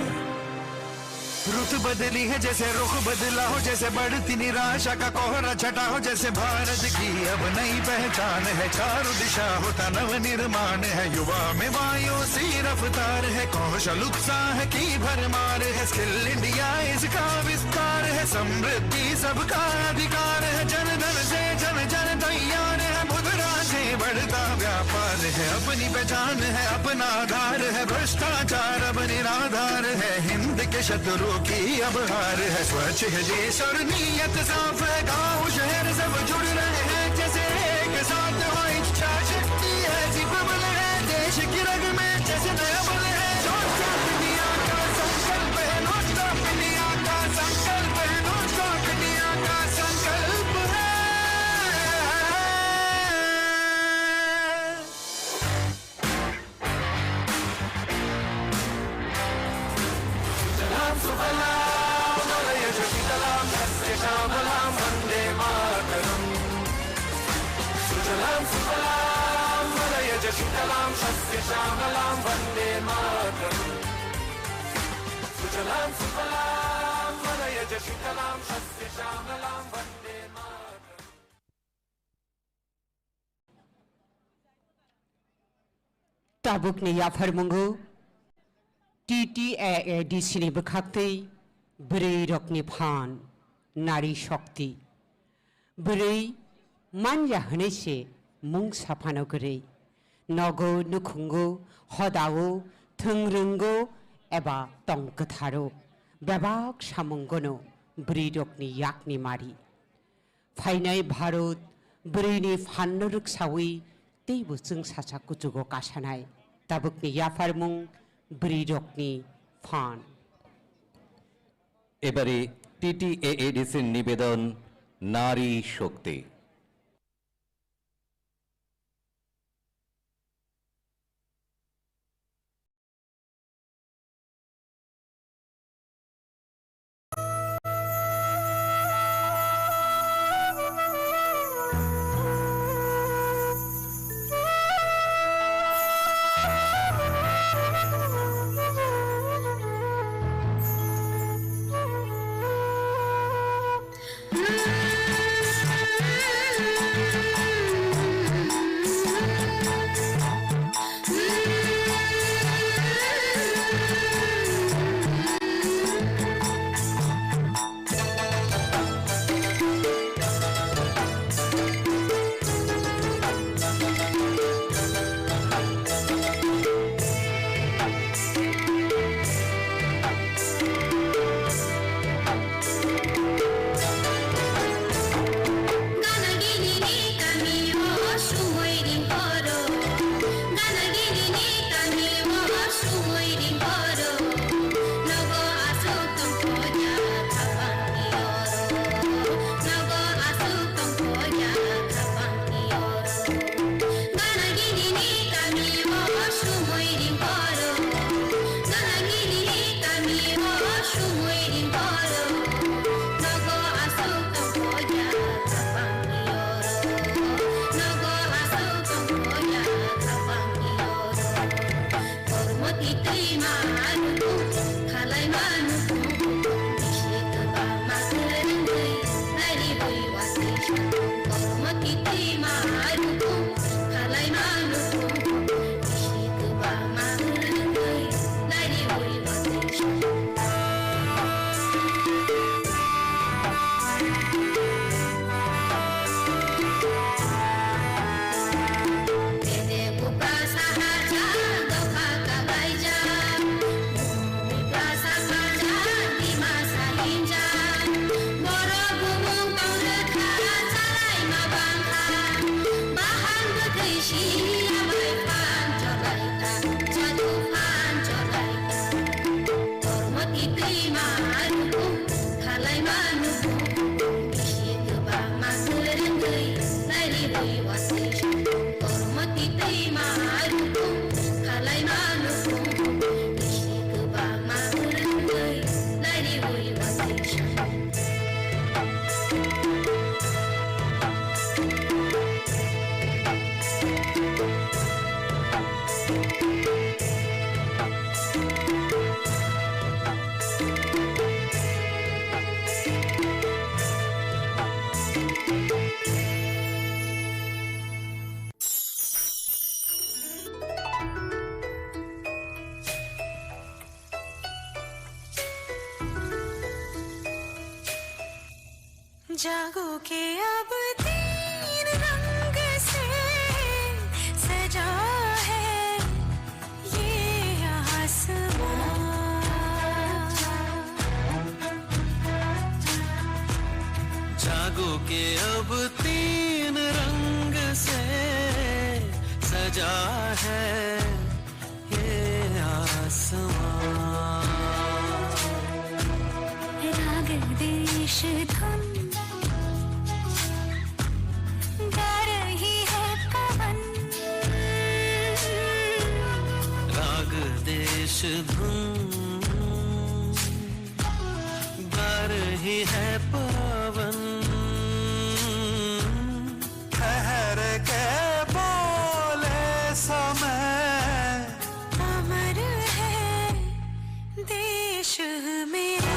रुत बदली है जैसे रुख बदला हो, जैसे बढ़ती निराशा का कोहरा छटा हो, जैसे भारत की अब नई पहचान है, चारों दिशा होता नव निर्माण है। युवा में वायु सी रफ्तार है, कौशल उत्साह की भरमार है, स्किल इंडिया इसका विस्तार है, समृद्धि सबका अधिकार है, जन धन से जन जन तैयार है, मुद्रा से बढ़ता व्यापार है, अपनी पहचान है अपना आधार है, भ्रष्टाचार अब निराधार है, हिंद के शत्रु की अब हार है, स्वच्छ है देश और नीयत साफ है, गांव शहर सब जुड़ रहे हैं, जैसे एक साथ हो इच्छा शक्ति है, जी प्रबल है देश की रग में, जैसे नया बल है, नॉट स्टॉप इंडिया का संकल्प है, नॉट स्टॉप इंडिया का संकल्प है, नॉट स्टॉप इंडिया का संकल्प है। सुजलाम सुफलाम मलयज शीतलाम सस्य श्यामलाम वन्दे मातरम्। सुजलाम सुफलाम मलयज शीतलाम सस्य श्यामलाम वन्दे मातरम्। सुजलाम सुफलाम मलयज शीतलाम सस्य श्यामलाम वन्दे मातरम्। Tabukni Yafarmungu TTAADCनि बोखाक्तै ब्रै रकनि फान नारी शक्ति ब्रै मान्या हनैसे मुं साफानो गरै नगो नुखुंगो हदावो थोंरोंगो एबा तंकथारो बेबाक सामुंगनो ब्रै रकनि याकनि मारि फाइनाय भारत ब्रैनि फाननो रोखसावै दैबुजों सासा कुचुगो कासानाय ताबुकनि याफारमुं ब्रै रकनि फान। এবারে TTAADCর নিবেদন নারী শক্তি। Mm-hmm. जागो के अब तीन रंग से सजा है ये आसमां। जागो के अब तीन रंग से सजा है ये आसमां। राग देश धुन गा रही है पवन। राग देश धुन गा रही है पवन। ठहर के बोले समय अमर है देश मेरा।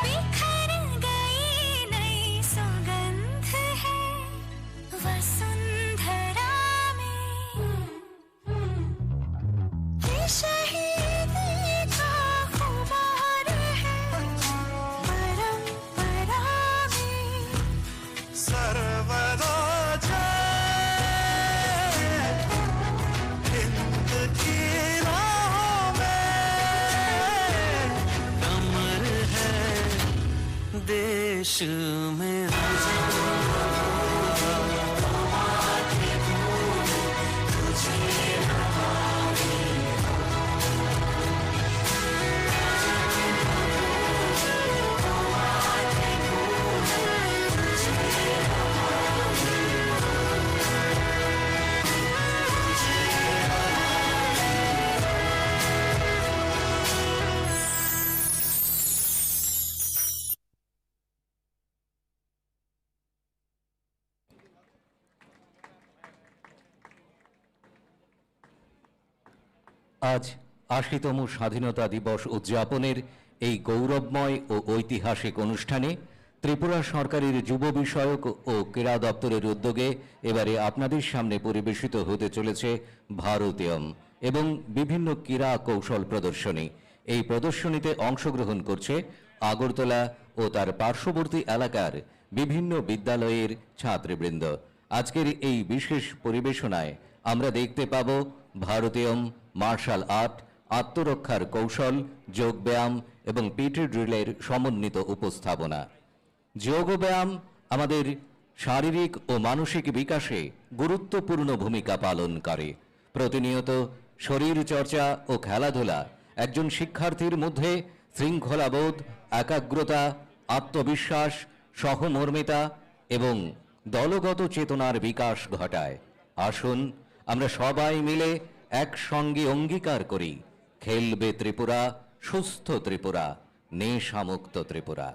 बिखर गई नई सुगंध है वसुंधरा में। ये शहीदी का खुमार है परंपरा में। सर्वदा जय हिंद की राह में कमर है देश मेरा। আজ ৮০তম স্বাধীনতা দিবস উদযাপনের এই গৌরবময় ও ঐতিহাসিক অনুষ্ঠানে ত্রিপুরা সরকারের যুব বিষয়ক ও ক্রীড়া দপ্তরের উদ্যোগে এবারে আপনাদের সামনে পরিবেশিত হতে চলেছে ভারতীয়ম এবং বিভিন্ন ক্রীড়া কৌশল প্রদর্শনী। এই প্রদর্শনীতে অংশগ্রহণ করছে আগরতলা ও তার পার্শ্ববর্তী এলাকার বিভিন্ন বিদ্যালয়ের ছাত্রবৃন্দ। আজকের এই বিশেষ পরিবেশনায় আমরা দেখতে পাব ভারতীয়ম, মার্শাল আর্ট, আত্মরক্ষার কৌশল, যোগব্যায়াম এবং পিটি ড্রিলের সমন্বিত উপস্থাপনা। যোগব্যায়াম আমাদের শারীরিক ও মানসিক বিকাশে গুরুত্বপূর্ণ ভূমিকা পালন করে। প্রতিনিয়ত শরীর চর্চা ও খেলাধুলা একজন শিক্ষার্থীর মধ্যে শৃঙ্খলাবোধ, একাগ্রতা, আত্মবিশ্বাস, সহমর্মিতা এবং দলগত চেতনার বিকাশ ঘটায়। আসুন আমরা সবাই মিলে একসঙ্গে অঙ্গীকার করি, খেলবে ত্রিপুরা, সুস্থ ত্রিপুরা, নেশামুক্ত ত্রিপুরা।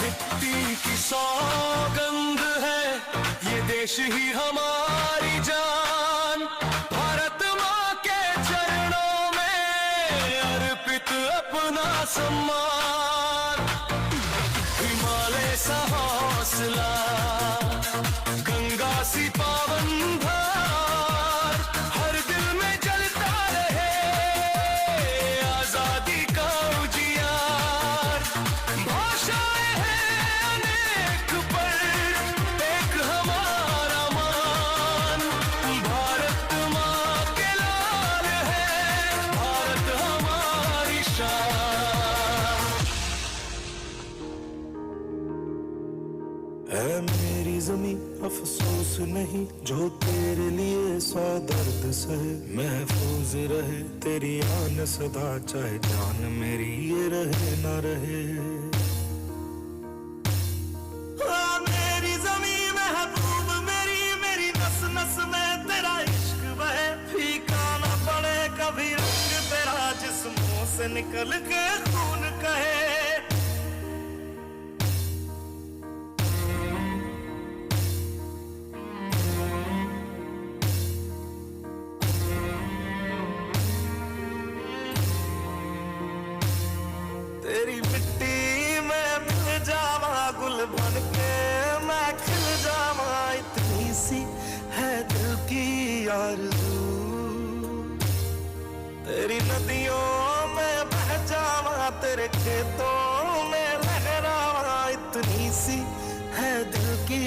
मिट्टी की सौगंध है ये देश ही हमारी जान, भारत माँ के चरणों में अर्पित अपना सम्मान। हिमालय सा हौसला, गंगा सी पावन धार, हर दिल में जलता रहे आजादी का उजियार। भाषाएं हैं अनेक पर एक हमारा मान, भारत माँ के लाल है भारत हमारी शान। ऐ मेरी जमी अफसोस नहीं जो तेरे लिए 100 दर्द सहे, महफूज रहे तेरी आन सदा, चाहे जान मेरी ये रहे ना रहे। मेरी जमी महबूब मेरी, मेरी नस नस में तेरा इश्क बहे, फीका ना पड़े कभी रंग तेरा, जिस्मों से निकल के खून कहे। तेरी मिट्टी में मिल जावा गुल बन के मैं खिल जावा, इतनी सी है दिल की आरज़ू। तेरी नदियों में बह जावा, तेरे खेतों में लहरावा, इतनी सी है दिल की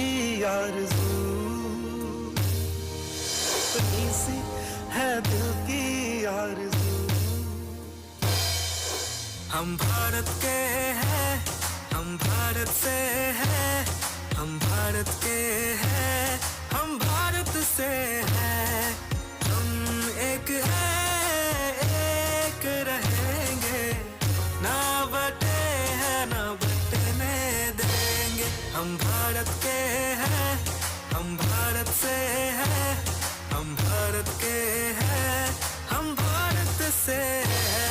आरज़ू, इतनी सी है दिल की आरज़ू। हम भारत के हैं, हम भारत से हैं, हम भारत के हैं, हम भारत से हैं। हम एक हैं, एक रहेंगे, ना बटे हैं ना बटने देंगे। हम भारत के हैं, हम भारत से हैं, हम भारत के हैं, हम भारत से हैं।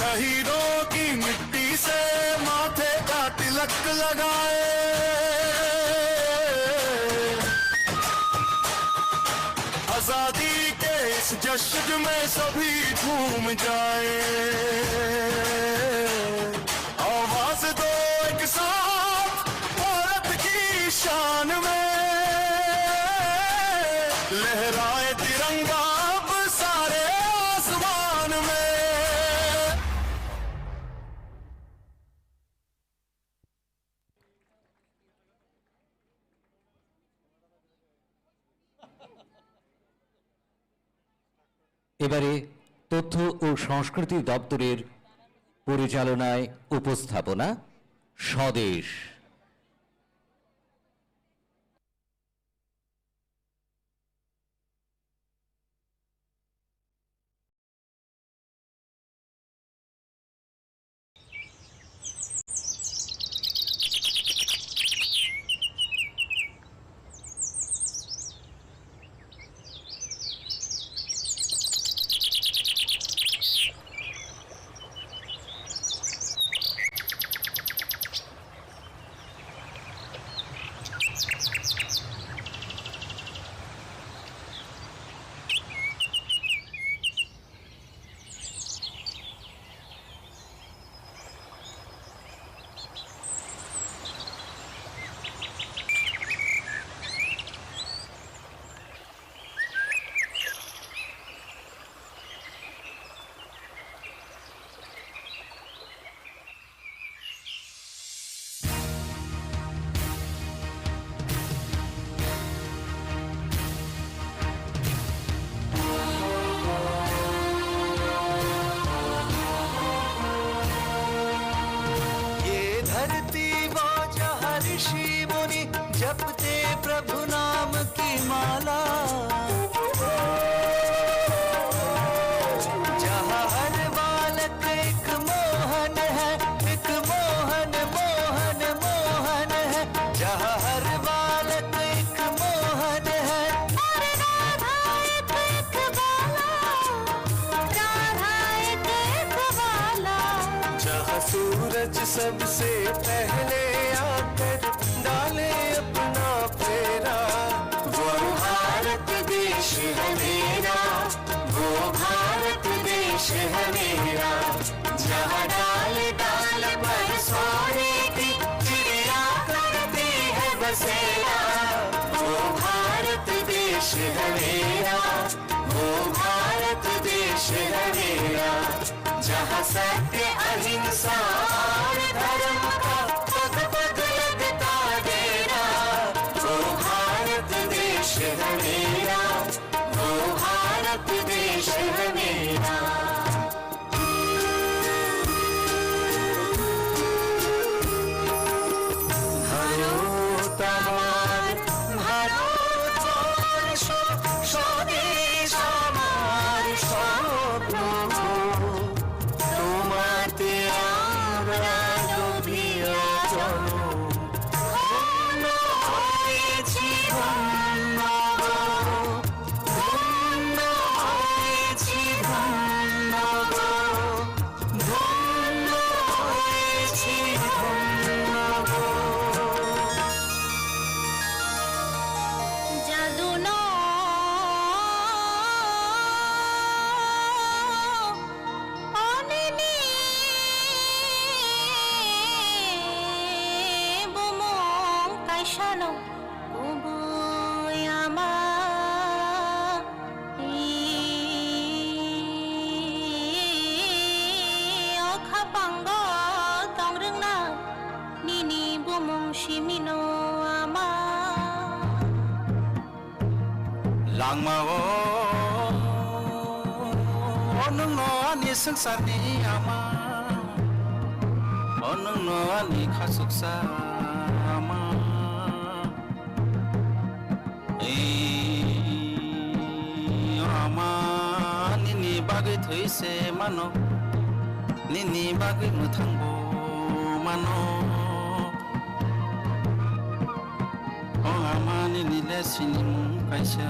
शहीदों की मिट्टी से माथे का तिलक लगाए, आजादी के इस जश्न में सभी झूम जाए, आवाज दो एक साथ भारत की शान में, लहराए तिरंगा अब सारे आसमान में। এবারে তথ্য ও সংস্কৃতি দপ্তরের পরিচালনায় উপস্থাপনা স্বদেশ। ऋषि मुनि जपते प्रभु नाम की माला, जहाँ हर बालक एक मोहन है, एक मोहन मोहन मोहन है, जहाँ हर बालक एक मोहन है, और राधा एक बाला, राधा एक बाला, जहाँ सूरज सबसे पहले डाले अपना फेरा, वो भारत देश है मेरा, वो भारत देश है मेरा, जहाँ डाल डाल पर सोने की चिड़िया करती है बसेरा, वो भारत देश है मेरा, वो भारत देश है मेरा, जहाँ सत्य अहिंसा और धर्म का पग पग लगता डेरा, वो भारत देश है मेरा, वो भारत देश है मेरा। ভারত আমার, ভারতবর্ষ স্বদেশ আমার স্বপ্ন, তোমাতে আমরা লোভিয়া চলো, ধন্য হয়েছি ধন্য গো, ধন্য হয়েছি ধন্য গো, ধন্য হয়েছি ধন্য গো। জাদু Shano, Ubuyama, Okapango, Tongrina, Nini Bumung Shimino Ama Langmao, Onungo Ani Sangsani Ama, Onungo Ani Kasuksa Ama. Nini bagai thuise mano, nini bagai muthangbo mano, oh ama nini lesini kaisa.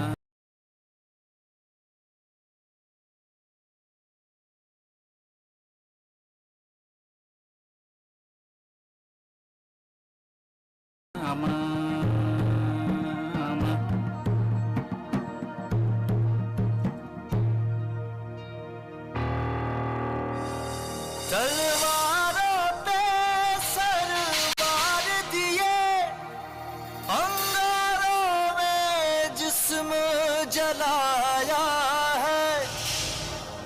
तलवारों पे सरवार दिए, अंगारों में जिस्म जलाया है,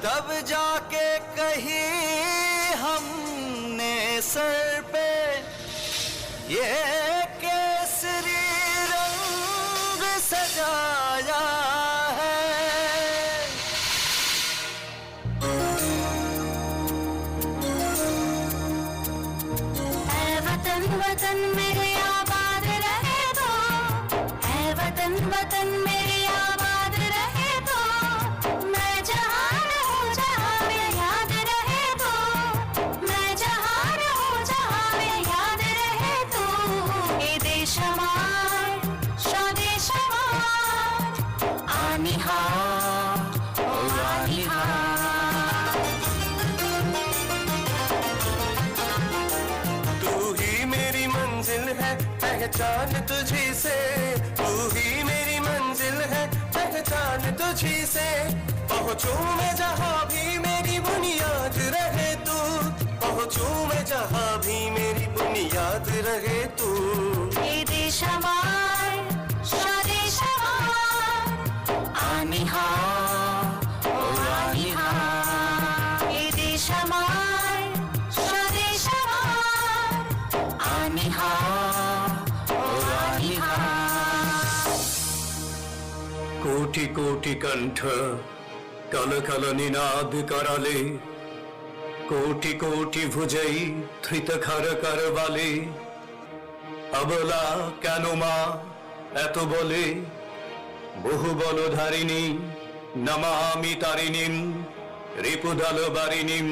तब जाके कहीं हमने सर पे ये केसरी रंग सजाया है। ऐ वतन वतन मेरे आबाद रहे तो, ऐ वतन वतन मेरे आबाद रहे तो, मैं जहाँ रहूं जहाँ में याद रहे तो, मैं जहाँ रहूं जहाँ में याद रहे तो, ये देश हमार स्वदेश हमार आनिहार ओ आनिहार। तू ही मेरी मंजिल है पहचान तुझी से, तू ही मेरी मंजिल है पहचान तुझी से, पहुँचूं मैं जहाँ भी मेरी बुनियाद रहे तू, पहुँचूं मैं जहाँ भी मेरी बुनियाद रहे तू। ये देश हमार स्वदेश हमार आनिहार ओ आनिहार। ये देश हमार स्वदेश हमार आनिहार ओ आनिहार। कोटि कोटि कंठ कल कल निनाद कराले, कोटि कोटि भुजई धृत खर कर वाले, अबला কেন মা এত বলে, বহু বলধারিণী নমামি তারিণীম, রিপুদল বারিণীম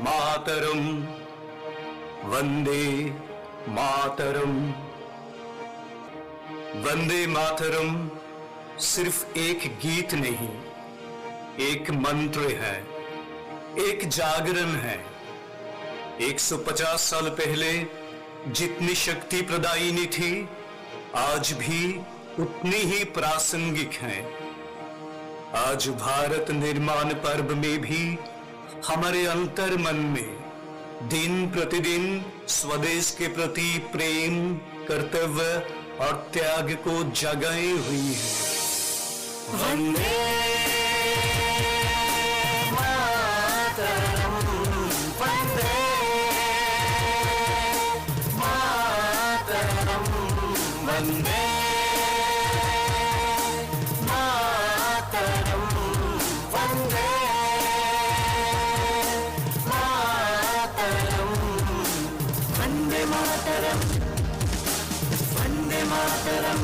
মাতরম, वंदे मातरम। वंदे मातरम सिर्फ एक गीत नहीं, एक मंत्र है, एक जागरण है। 150 साल पहले जितनी शक्ति प्रदायिनी थी, आज भी उतनी ही प्रासंगिक है। आज भारत निर्माण पर्व में भी हमारे अंतर मन में दिन प्रतिदिन स्वदेश के प्रति प्रेम, कर्तव्य और त्याग को जगाए हुई है। वंदे मातरम, वंदे मातरम, वंदे मातरम, वंदे मातरम, वंदे मातरम, वंदे मातरम,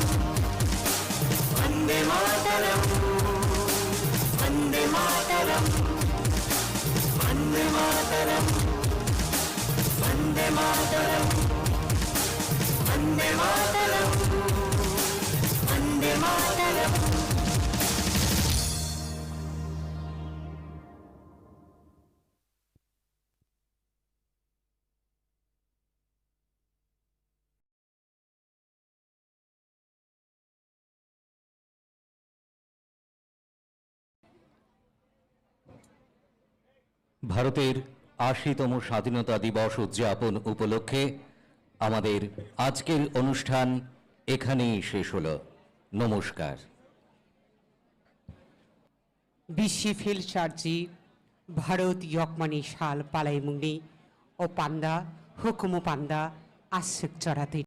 वंदे मातरम, वंदे मातरम, वंदे मातरम, वंदे मातरम। ভারতের ৮০তম স্বাধীনতা দিবস উদযাপন উপলক্ষে আমাদের আজকের অনুষ্ঠান এখানেই শেষ হলো। নমস্কার। বিশি ফিল চার্জি ভারত ইয়কমানি শাল পালাই মুংনি ও পান্দা হুকুমু পান্দা আসুক চড়াতে